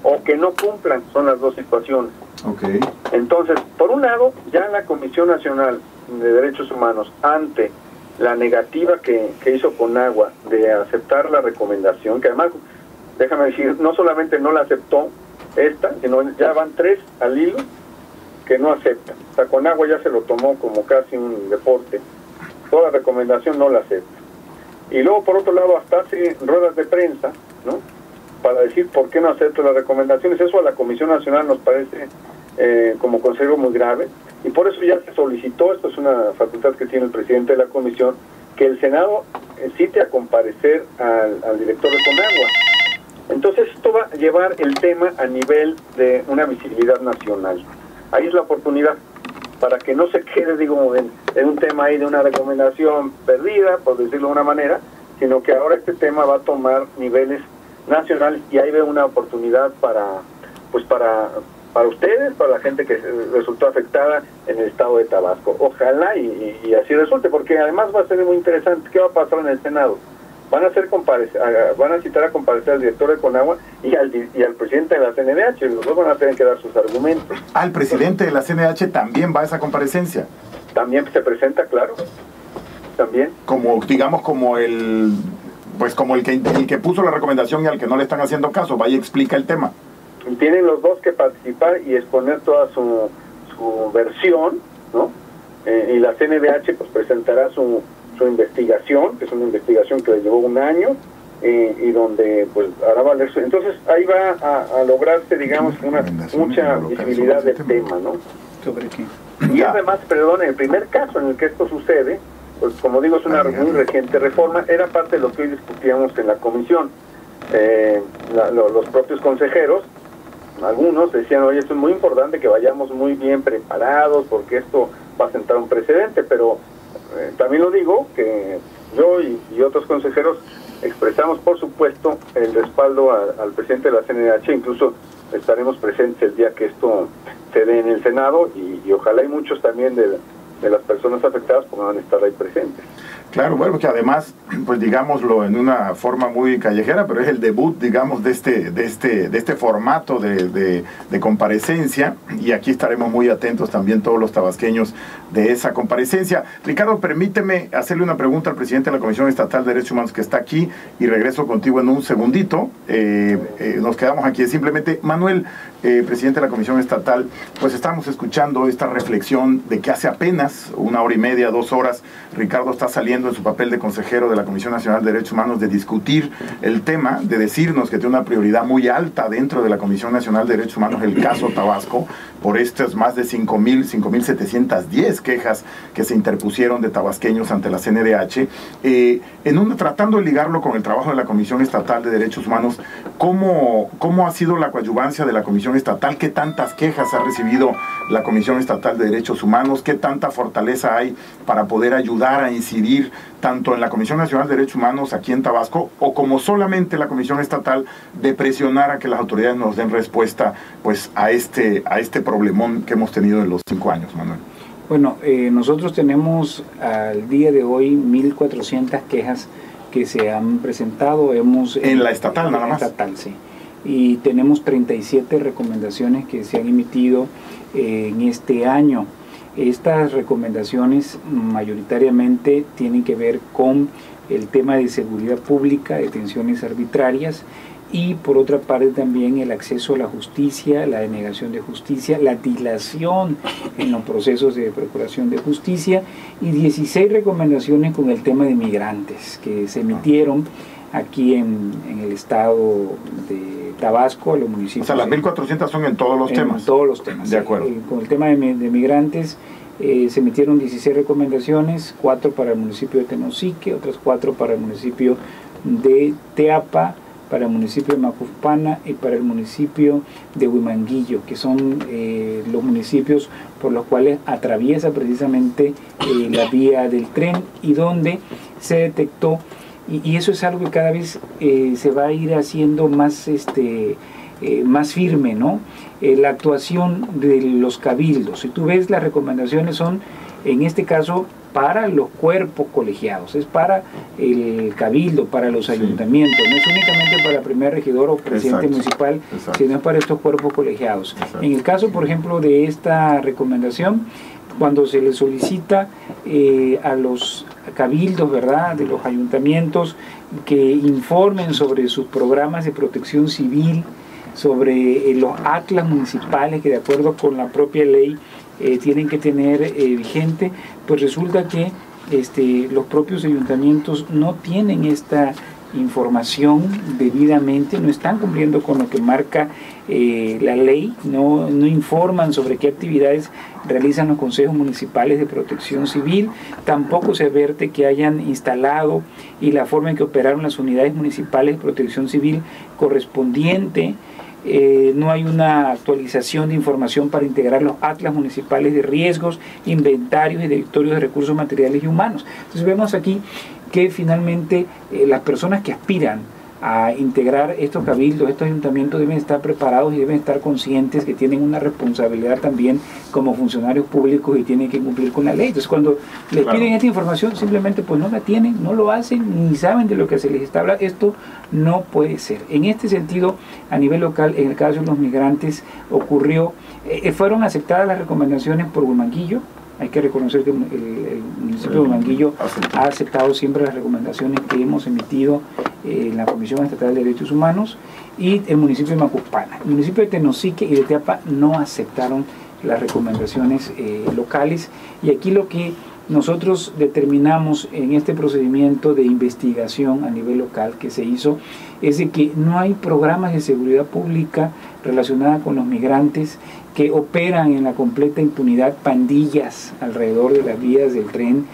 o que no cumplan, son las dos situaciones. Okay. Entonces, por un lado, ya la Comisión Nacional de Derechos Humanos, ante la negativa que hizo Conagua de aceptar la recomendación, que además, déjame decir, no solamente no la aceptó esta, sino ya van 3 al hilo que no aceptan. O sea, Conagua ya se lo tomó como casi un deporte. Toda recomendación no la acepta. Y luego, por otro lado, hasta hace ruedas de prensa, ¿no?, para decir por qué no acepta las recomendaciones. Eso a la Comisión Nacional nos parece como consejo muy grave, y por eso ya se solicitó, esto es una facultad que tiene el presidente de la Comisión, que el Senado cite a comparecer al director de Conagua. Entonces esto va a llevar el tema a nivel de una visibilidad nacional. Ahí es la oportunidad para que no se quede, digo, en un tema ahí de una recomendación perdida, por decirlo de una manera, sino que ahora este tema va a tomar niveles nacionales, y ahí veo una oportunidad para ustedes, para la gente que resultó afectada en el estado de Tabasco. Ojalá y así resulte, porque además va a ser muy interesante. ¿Qué va a pasar en el Senado? Van a citar a comparecer al director de Conagua y al presidente de la CNDH. Los dos van a tener que dar sus argumentos. ¿Al presidente de la CNDH también va a esa comparecencia? También se presenta, claro. También. Como, digamos, como el que puso la recomendación y al que no le están haciendo caso, vaya y explica el tema. Tienen los dos que participar y exponer toda su versión, ¿no? Y la CNDH pues presentará su investigación, que es una investigación que le llevó 1 año, y donde pues hará valer su... Entonces ahí va a lograrse, digamos, mucha visibilidad del tema, ¿no? ¿Sobre qué? Y además, perdón, el primer caso en el que esto sucede, pues como digo, es una muy reciente reforma, era parte de lo que hoy discutíamos en la comisión. Los propios consejeros, algunos decían, oye, esto es muy importante que vayamos muy bien preparados porque esto va a sentar un precedente, pero también lo digo, que yo y otros consejeros expresamos, por supuesto, el respaldo al presidente de la CNDH, incluso estaremos presentes el día que esto se dé en el Senado y ojalá y muchos también de las personas afectadas puedan estar ahí presentes. Claro, bueno, que además, pues digámoslo en una forma muy callejera, pero es el debut, digamos, de este formato de comparecencia, y aquí estaremos muy atentos también todos los tabasqueños de esa comparecencia. Ricardo, permíteme hacerle una pregunta al presidente de la Comisión Estatal de Derechos Humanos que está aquí, y regreso contigo en un segundito. Nos quedamos aquí. Simplemente, Manuel, presidente de la Comisión Estatal, pues estamos escuchando esta reflexión de que hace apenas 1 hora y media, 2 horas, Ricardo está saliendo en su papel de consejero de la Comisión Nacional de Derechos Humanos de discutir el tema, de decirnos que tiene una prioridad muy alta dentro de la Comisión Nacional de Derechos Humanos el caso Tabasco, por estas más de 5.710 quejas que se interpusieron de tabasqueños ante la CNDH, tratando de ligarlo con el trabajo de la Comisión Estatal de Derechos Humanos. ¿Cómo ha sido la coadyuvancia de la Comisión Estatal? ¿Qué tantas quejas ha recibido la Comisión Estatal de Derechos Humanos? ¿Qué tanta fortaleza hay para poder ayudar a incidir tanto en la Comisión Nacional de Derechos Humanos aquí en Tabasco, o como solamente la Comisión Estatal, de presionar a que las autoridades nos den respuesta pues a este problemón que hemos tenido en los 5 años, Manuel? Bueno, nosotros tenemos al día de hoy 1.400 quejas que se han presentado. En la estatal nada más. Estatal, sí. Y tenemos 37 recomendaciones que se han emitido en este año. Estas recomendaciones mayoritariamente tienen que ver con el tema de seguridad pública, detenciones arbitrarias, y por otra parte también el acceso a la justicia, la denegación de justicia, la dilación en los procesos de procuración de justicia, y 16 recomendaciones con el tema de migrantes que se emitieron aquí en el estado de Tabasco, a los municipios. O sea, las 1.400 son en todos los temas. En todos los temas. De acuerdo. Con el tema de migrantes se emitieron 16 recomendaciones, 4 para el municipio de Tenosique, otras 4 para el municipio de Teapa, para el municipio de Macuspana y para el municipio de Huimanguillo, que son los municipios por los cuales atraviesa precisamente la vía del tren, y donde se detectó, y eso es algo que cada vez se va a ir haciendo más firme, ¿no? La actuación de los cabildos. Si tú ves, las recomendaciones son, en este caso, para los cuerpos colegiados, es para el cabildo, para los ayuntamientos, no es únicamente para el primer regidor o presidente municipal, sino es para estos cuerpos colegiados. En el caso, por ejemplo, de esta recomendación, cuando se le solicita a los cabildos, ¿verdad?, de los ayuntamientos, que informen sobre sus programas de protección civil, sobre los atlas municipales que de acuerdo con la propia ley tienen que tener vigente, pues resulta que los propios ayuntamientos no tienen esta información debidamente, no están cumpliendo con lo que marca la ley, no informan sobre qué actividades realizan los consejos municipales de protección civil, tampoco se advierte que hayan instalado y la forma en que operaron las unidades municipales de protección civil correspondiente. No hay una actualización de información para integrar los atlas municipales de riesgos, inventarios y directorios de recursos materiales y humanos. Entonces vemos aquí que finalmente las personas que aspiran a integrar estos cabildos, estos ayuntamientos, deben estar preparados y deben estar conscientes que tienen una responsabilidad también como funcionarios públicos y tienen que cumplir con la ley. Entonces cuando les piden esta información, simplemente pues no la tienen, no lo hacen, ni saben de lo que se les está hablando. Esto no puede ser. En este sentido, a nivel local, en el caso de los migrantes, ocurrió, fueron aceptadas las recomendaciones por Huimanguillo. Hay que reconocer que el municipio de Huimanguillo ha aceptado siempre las recomendaciones que hemos emitido en la Comisión Estatal de Derechos Humanos, y el municipio de Macuspana. El municipio de Tenosique y de Teapa no aceptaron las recomendaciones locales, y aquí lo que nosotros determinamos en este procedimiento de investigación a nivel local que se hizo, es de que no hay programas de seguridad pública relacionada con los migrantes, que operan en la completa impunidad pandillas alrededor de las vías del tren,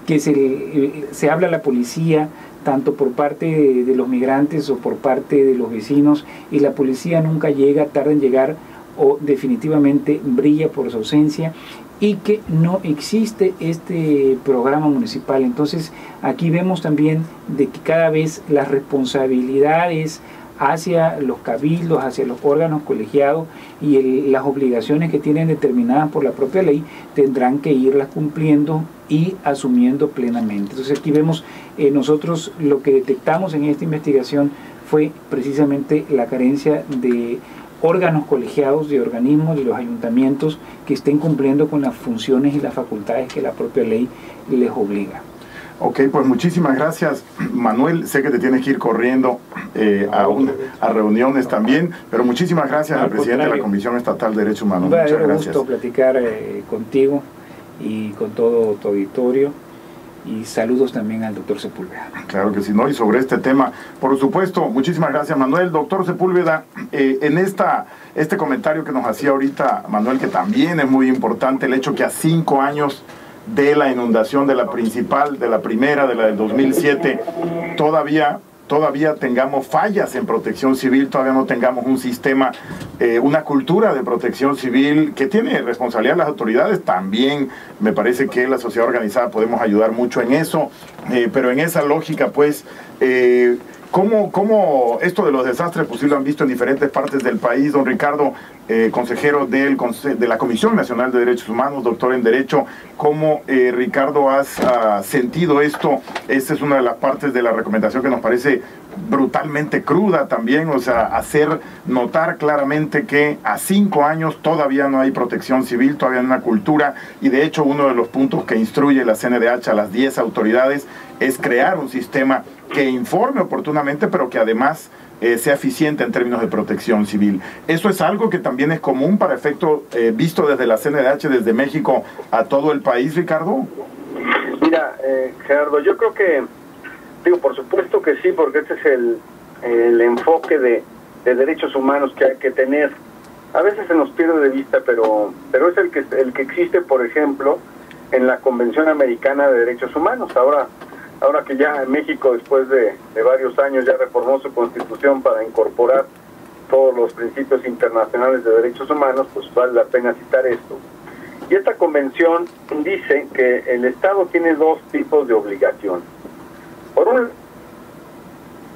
que se habla a la policía tanto por parte de los migrantes o por parte de los vecinos, y la policía nunca llega, tarda en llegar o definitivamente brilla por su ausencia, y que no existe este programa municipal. Entonces aquí vemos también de que cada vez las responsabilidades hacia los cabildos, hacia los órganos colegiados y las obligaciones que tienen determinadas por la propia ley, tendrán que irlas cumpliendo y asumiendo plenamente. Entonces aquí vemos, nosotros lo que detectamos en esta investigación fue precisamente la carencia de órganos colegiados, de organismos, de los ayuntamientos que estén cumpliendo con las funciones y las facultades que la propia ley les obliga. Ok, pues muchísimas gracias, Manuel. Sé que te tienes que ir corriendo a reuniones también, pero muchísimas gracias al presidente de la Comisión Estatal de Derechos Humanos. Muchas gracias. Un gusto platicar contigo y con todo tu auditorio. Y saludos también al doctor Sepúlveda. Claro que sí, ¿no? Y sobre este tema, por supuesto, muchísimas gracias, Manuel. Doctor Sepúlveda, en este comentario que nos hacía ahorita Manuel, que también es muy importante, el hecho que a 5 años de la inundación de la principal, de la primera, de la del 2007, todavía tengamos fallas en protección civil, todavía no tengamos un sistema, una cultura de protección civil que tiene responsabilidad las autoridades. También me parece que la sociedad organizada podemos ayudar mucho en eso, pero en esa lógica, pues, ¿cómo esto de los desastres pues sí lo han visto en diferentes partes del país? Don Ricardo, consejero de la Comisión Nacional de Derechos Humanos, doctor en Derecho, ¿cómo, Ricardo, has sentido esto? Esta es una de las partes de la recomendación que nos parece brutalmente cruda también, o sea, hacer notar claramente que a 5 años todavía no hay protección civil, todavía no hay una cultura, y de hecho uno de los puntos que instruye la CNDH a las 10 autoridades es crear un sistema que informe oportunamente, pero que además sea eficiente en términos de protección civil. ¿Eso es algo que también es común para efecto visto desde la CNDH, desde México a todo el país, Ricardo? Mira, Gerardo, yo creo que, por supuesto que sí, porque este es el enfoque de derechos humanos que hay que tener. A veces se nos pierde de vista, pero es el que existe, por ejemplo, en la Convención Americana de Derechos Humanos. Ahora que ya México, después de varios años, ya reformó su constitución para incorporar todos los principios internacionales de derechos humanos, pues vale la pena citar esto. Y esta convención dice que el Estado tiene 2 tipos de obligación. Por un...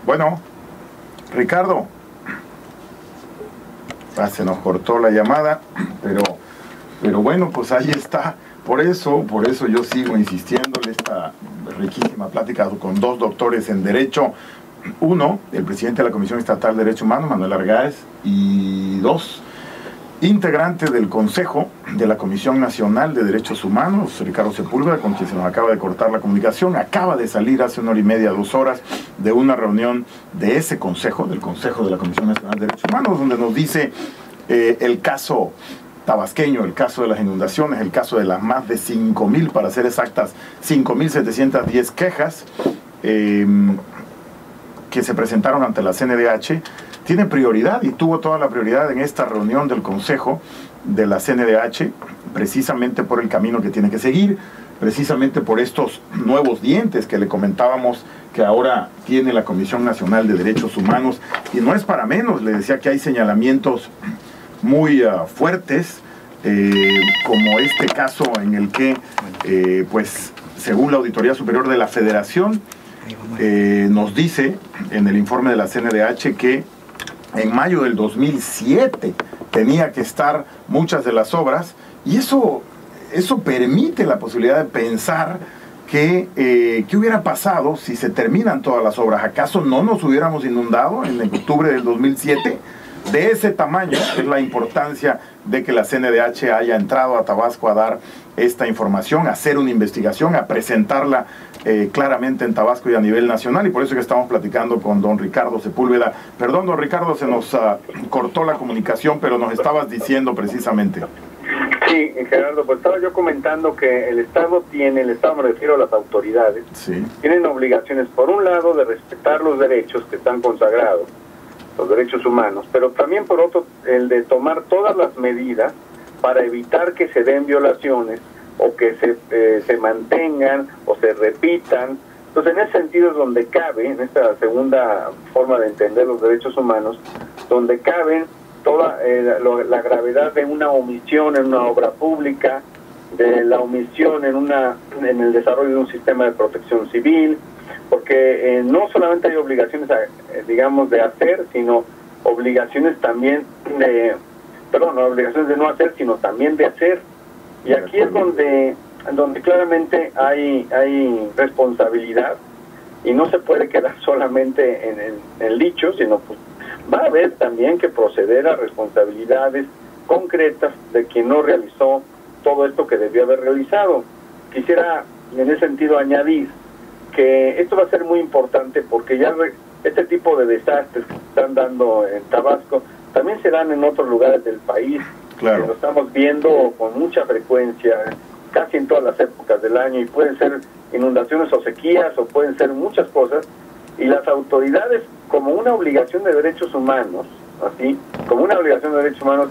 Bueno, Ricardo, se nos cortó la llamada, pero bueno, pues ahí está. Por eso yo sigo insistiendo en esta riquísima plática con 2 doctores en Derecho. Uno, el presidente de la Comisión Estatal de Derechos Humanos, Manuel Argáez, y 2, integrante del Consejo de la Comisión Nacional de Derechos Humanos, Ricardo Sepúlveda, con quien se nos acaba de cortar la comunicación. Acaba de salir hace 1 hora y media, 2 horas, de una reunión de ese consejo, del Consejo de la Comisión Nacional de Derechos Humanos, donde nos dice el caso tabasqueño, el caso de las inundaciones, el caso de las más de 5.000, para ser exactas, 5.710 quejas que se presentaron ante la CNDH, tiene prioridad y tuvo toda la prioridad en esta reunión del Consejo de la CNDH, precisamente por el camino que tiene que seguir, precisamente por estos nuevos dientes que le comentábamos que ahora tiene la Comisión Nacional de Derechos Humanos. Y no es para menos, le decía que hay señalamientos muy fuertes, como este caso en el que, pues, según la Auditoría Superior de la Federación, nos dice en el informe de la CNDH que en mayo del 2007 tenía que estar muchas de las obras, y eso permite la posibilidad de pensar que ¿qué hubiera pasado si se terminan todas las obras? ¿Acaso no nos hubiéramos inundado en octubre del 2007? De ese tamaño es la importancia de que la CNDH haya entrado a Tabasco a dar esta información, a hacer una investigación, a presentarla claramente en Tabasco y a nivel nacional, y por eso que estamos platicando con don Ricardo Sepúlveda. Perdón, don Ricardo, se nos cortó la comunicación, pero nos estabas diciendo precisamente. Sí, Gerardo, pues estaba yo comentando que el Estado me refiero a las autoridades, sí, tienen obligaciones, por un lado, de respetar los derechos que están consagrados, los derechos humanos, pero también por otro, el de tomar todas las medidas para evitar que se den violaciones o que se mantengan o se repitan. Entonces, en ese sentido es donde cabe, en esta segunda forma de entender los derechos humanos, donde caben toda la gravedad de una omisión en una obra pública, de la omisión en el desarrollo de un sistema de protección civil, porque no solamente hay obligaciones, digamos, de hacer, sino obligaciones también obligaciones de no hacer, sino también de hacer. Y aquí es donde claramente hay responsabilidad, y no se puede quedar solamente en el dicho, sino pues va a haber también que proceder a responsabilidades concretas de quien no realizó todo esto que debió haber realizado. Quisiera en ese sentido añadir que esto va a ser muy importante, porque ya este tipo de desastres que se están dando en Tabasco también se dan en otros lugares del país. claro. Lo estamos viendo con mucha frecuencia, casi en todas las épocas del año, y pueden ser inundaciones o sequías, o pueden ser muchas cosas, y las autoridades, como una obligación de derechos humanos,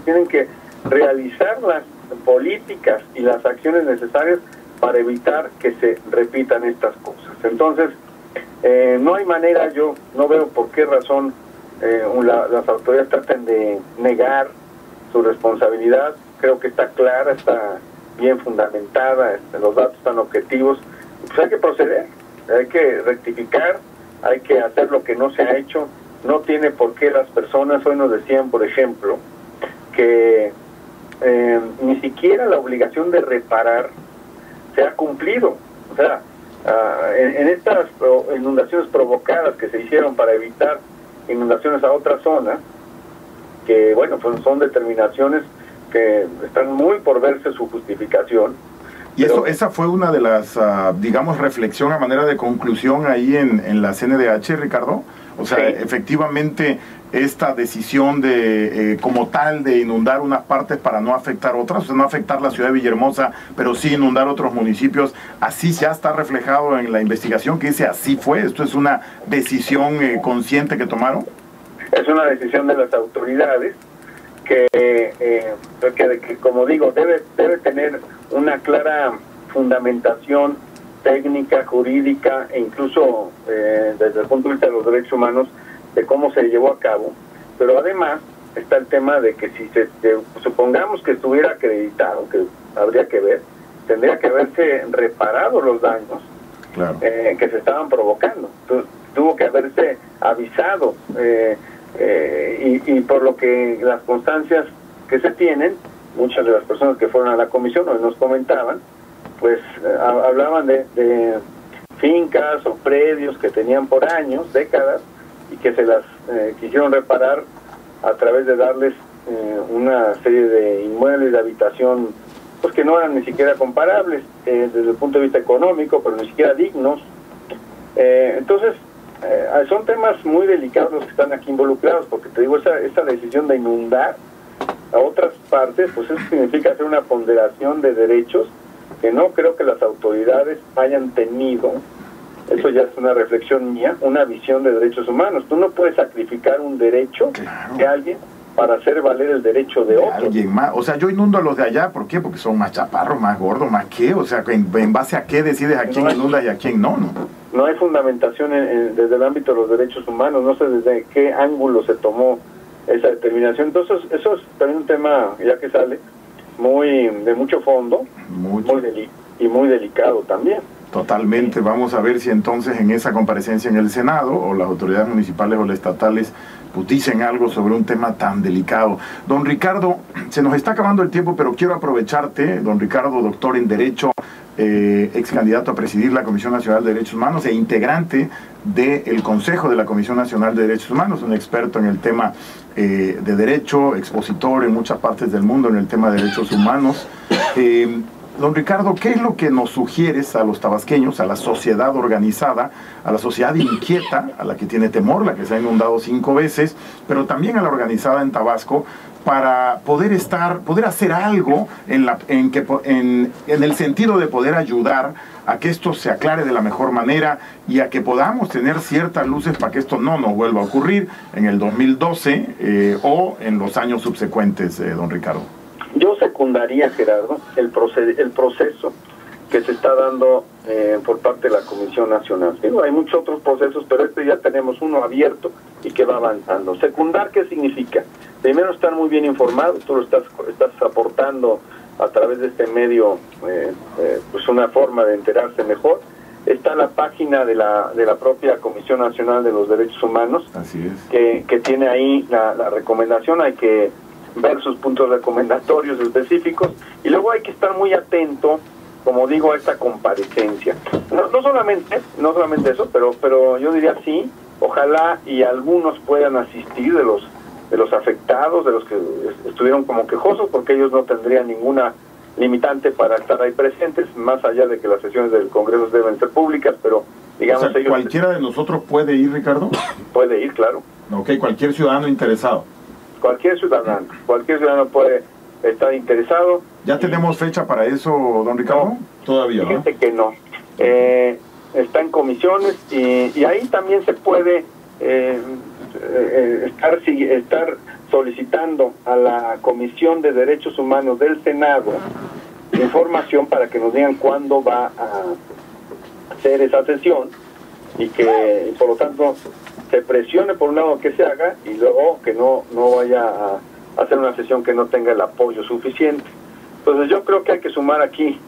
tienen que realizar las políticas y las acciones necesarias para evitar que se repitan estas cosas. Entonces, no hay manera, yo no veo por qué razón las autoridades traten de negar su responsabilidad. Creo que está clara, está bien fundamentada, los datos están objetivos. Pues hay que proceder, hay que rectificar, hay que hacer lo que no se ha hecho. No tiene por qué las personas, hoy nos decían, por ejemplo, que ni siquiera la obligación de reparar se ha cumplido. O sea, en estas inundaciones provocadas que se hicieron para evitar inundaciones a otras zonas, que bueno, pues son determinaciones que están muy por verse su justificación. Y esa fue una de las, digamos, reflexión a manera de conclusión ahí en la CNDH, Ricardo. O sea, sí, efectivamente, esta decisión de, como tal, de inundar unas partes para no afectar otras, o sea, no afectar la ciudad de Villahermosa, pero sí inundar otros municipios, así ya está reflejado en la investigación, que dice así fue. ¿Esto es una decisión consciente que tomaron? Es una decisión de las autoridades que como digo, debe tener una clara fundamentación técnica, jurídica, e incluso desde el punto de vista de los derechos humanos, de cómo se llevó a cabo. Pero además está el tema de que si supongamos que estuviera acreditado, que habría que ver, tendría que haberse reparado los daños, claro, que se estaban provocando. Entonces, tuvo que haberse avisado, y por lo que las constancias que se tienen, muchas de las personas que fueron a la comisión hoy nos comentaban, pues hablaban de fincas o predios que tenían por años, décadas, y que se las quisieron reparar a través de darles una serie de inmuebles de habitación, pues que no eran ni siquiera comparables desde el punto de vista económico, pero ni siquiera dignos. Entonces, son temas muy delicados los que están aquí involucrados, porque te digo, esa decisión de inundar a otras partes, pues eso significa hacer una ponderación de derechos que no creo que las autoridades hayan tenido. Eso ya es una reflexión mía, una visión de derechos humanos. Tú no puedes sacrificar un derecho, claro, de alguien para hacer valer el derecho de otro. Alguien más. O sea, yo inundo a los de allá, ¿por qué? Porque son más chaparros, más gordos, más qué. O sea, ¿en base a qué decides a quién inundas y a quién no? No hay fundamentación desde el ámbito de los derechos humanos. No sé desde qué ángulo se tomó esa determinación. Entonces, eso es también un tema, ya que sale, de mucho fondo, y muy delicado también. Totalmente. Vamos a ver si entonces en esa comparecencia en el Senado, o las autoridades municipales o las estatales, pues dicen algo sobre un tema tan delicado. Don Ricardo, se nos está acabando el tiempo, pero quiero aprovecharte, don Ricardo, doctor en Derecho, ex candidato a presidir la Comisión Nacional de Derechos Humanos e integrante del Consejo de la Comisión Nacional de Derechos Humanos, un experto en el tema de derecho, expositor en muchas partes del mundo en el tema de derechos humanos. don Ricardo, ¿qué es lo que nos sugieres a los tabasqueños, a la sociedad organizada, a la sociedad inquieta, a la que tiene temor, la que se ha inundado 5 veces, pero también a la organizada en Tabasco, para poder hacer algo en el sentido de poder ayudar a que esto se aclare de la mejor manera y a que podamos tener ciertas luces para que esto no nos vuelva a ocurrir en el 2012 o en los años subsecuentes, don Ricardo? Yo secundaría, Gerardo, el proceso que se está dando por parte de la Comisión Nacional. Digo, hay muchos otros procesos, pero ya tenemos uno abierto y que va avanzando. Secundar, ¿qué significa? Primero, estar muy bien informado. Tú lo estás aportando a través de este medio, pues una forma de enterarse mejor. Está la página de la propia Comisión Nacional de los Derechos Humanos. Así es. Que tiene ahí la recomendación. Hay que ver sus puntos recomendatorios específicos, y luego hay que estar muy atento, como digo, a esta comparecencia. No solamente eso, pero yo diría sí, ojalá y algunos puedan asistir de los afectados, de los que estuvieron como quejosos, porque ellos no tendrían ninguna limitante para estar ahí presentes, más allá de que las sesiones del Congreso deben ser públicas, pero digamos, o sea, ellos... ¿cualquiera de nosotros puede ir, Ricardo? Puede ir, claro. Ok, cualquier ciudadano interesado. Cualquier ciudadano puede estar interesado. ¿Ya tenemos fecha para eso, don Ricardo? No, todavía, fíjate que no. Está en comisiones y ahí también se puede estar solicitando a la Comisión de Derechos Humanos del Senado información para que nos digan cuándo va a hacer esa sesión, y que por lo tanto se presione por un lado que se haga, y luego que no vaya a hacer una sesión que no tenga el apoyo suficiente. Entonces yo creo que hay que sumar aquí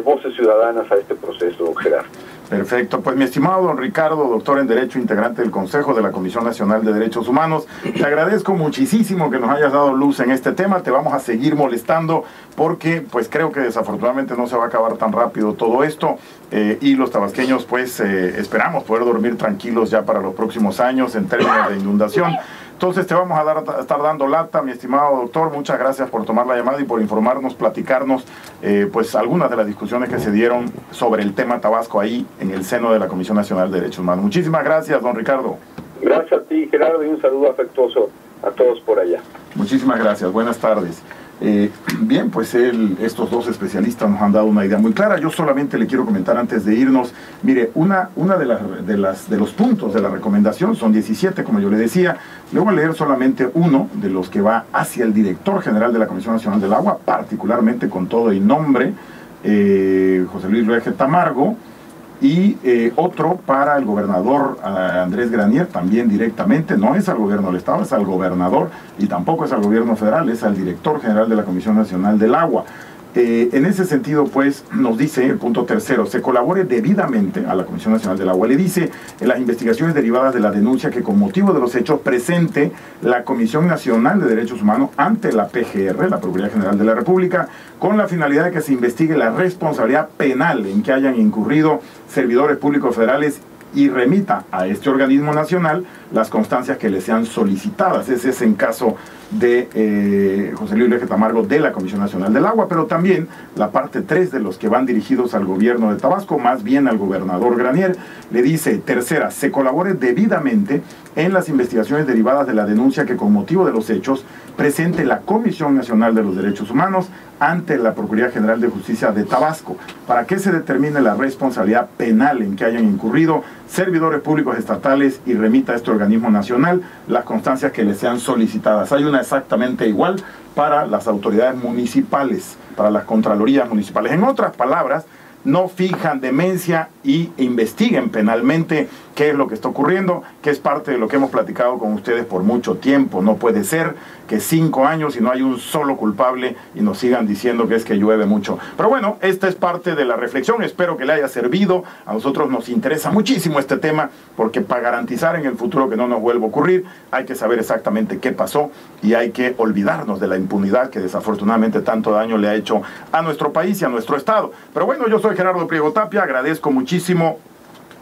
voces ciudadanas a este proceso, Gerardo. Perfecto, pues mi estimado don Ricardo, doctor en Derecho, integrante del Consejo de la Comisión Nacional de Derechos Humanos, te agradezco muchísimo que nos hayas dado luz en este tema. Te vamos a seguir molestando porque pues creo que desafortunadamente no se va a acabar tan rápido todo esto, y los tabasqueños pues esperamos poder dormir tranquilos ya para los próximos años en términos de inundación. Entonces te vamos a estar dando lata, mi estimado doctor. Muchas gracias por tomar la llamada y por informarnos, platicarnos pues algunas de las discusiones que se dieron sobre el tema Tabasco ahí en el seno de la Comisión Nacional de Derechos Humanos. Muchísimas gracias, don Ricardo. Gracias a ti, Gerardo, y un saludo afectuoso a todos por allá. Muchísimas gracias, buenas tardes. Bien, pues estos dos especialistas nos han dado una idea muy clara. Yo solamente le quiero comentar antes de irnos, mire, una de los puntos de la recomendación, son 17, como yo le decía. Le voy a leer solamente uno de los que va hacia el director general de la Comisión Nacional del Agua, particularmente con todo y nombre, José Luis Reje Tamargo, y otro para el gobernador Andrés Granier, también directamente. No es al gobierno del Estado, es al gobernador, y tampoco es al gobierno federal, es al director general de la Comisión Nacional del Agua. En ese sentido, pues, nos dice el punto tercero: se colabore debidamente a la Comisión Nacional del Agua. Le dice, en las investigaciones derivadas de la denuncia que con motivo de los hechos presente la Comisión Nacional de Derechos Humanos ante la PGR, la Procuraduría General de la República, con la finalidad de que se investigue la responsabilidad penal en que hayan incurrido servidores públicos federales, y remita a este organismo nacional las constancias que le sean solicitadas. Ese es en caso de José Luis Reje Tamargo, de la Comisión Nacional del Agua, pero también la parte 3 de los que van dirigidos al gobierno de Tabasco, más bien al gobernador Granier. Le dice, tercera, se colabore debidamente en las investigaciones derivadas de la denuncia que con motivo de los hechos presente la Comisión Nacional de los Derechos Humanos ante la Procuraduría General de Justicia de Tabasco, para que se determine la responsabilidad penal en que hayan incurrido servidores públicos estatales, y remita a este organismo nacional las constancias que le sean solicitadas. Hay una exactamente igual para las autoridades municipales, para las contralorías municipales. En otras palabras, no fijan demencia y investiguen penalmente qué es lo que está ocurriendo, que es parte de lo que hemos platicado con ustedes por mucho tiempo. No puede ser que 5 años y no hay un solo culpable y nos sigan diciendo que es que llueve mucho. Pero bueno, esta es parte de la reflexión. Espero que le haya servido. A nosotros nos interesa muchísimo este tema, porque para garantizar en el futuro que no nos vuelva a ocurrir, hay que saber exactamente qué pasó y hay que olvidarnos de la impunidad que desafortunadamente tanto daño le ha hecho a nuestro país y a nuestro estado. Pero bueno, yo soy Gerardo Priego Tapia, agradezco muchísimo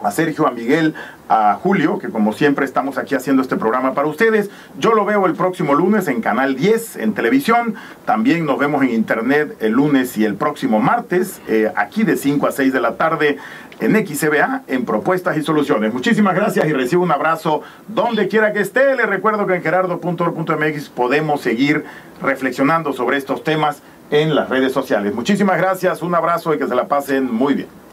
a Sergio, a Miguel, a Julio, que como siempre estamos aquí haciendo este programa para ustedes. Yo lo veo el próximo lunes en Canal 10, en televisión. También nos vemos en internet el lunes y el próximo martes, aquí de 5 a 6 de la tarde en XCBA, en Propuestas y Soluciones. Muchísimas gracias y recibo un abrazo donde quiera que esté. Les recuerdo que en gerardo.org.mx podemos seguir reflexionando sobre estos temas en las redes sociales. Muchísimas gracias, un abrazo y que se la pasen muy bien.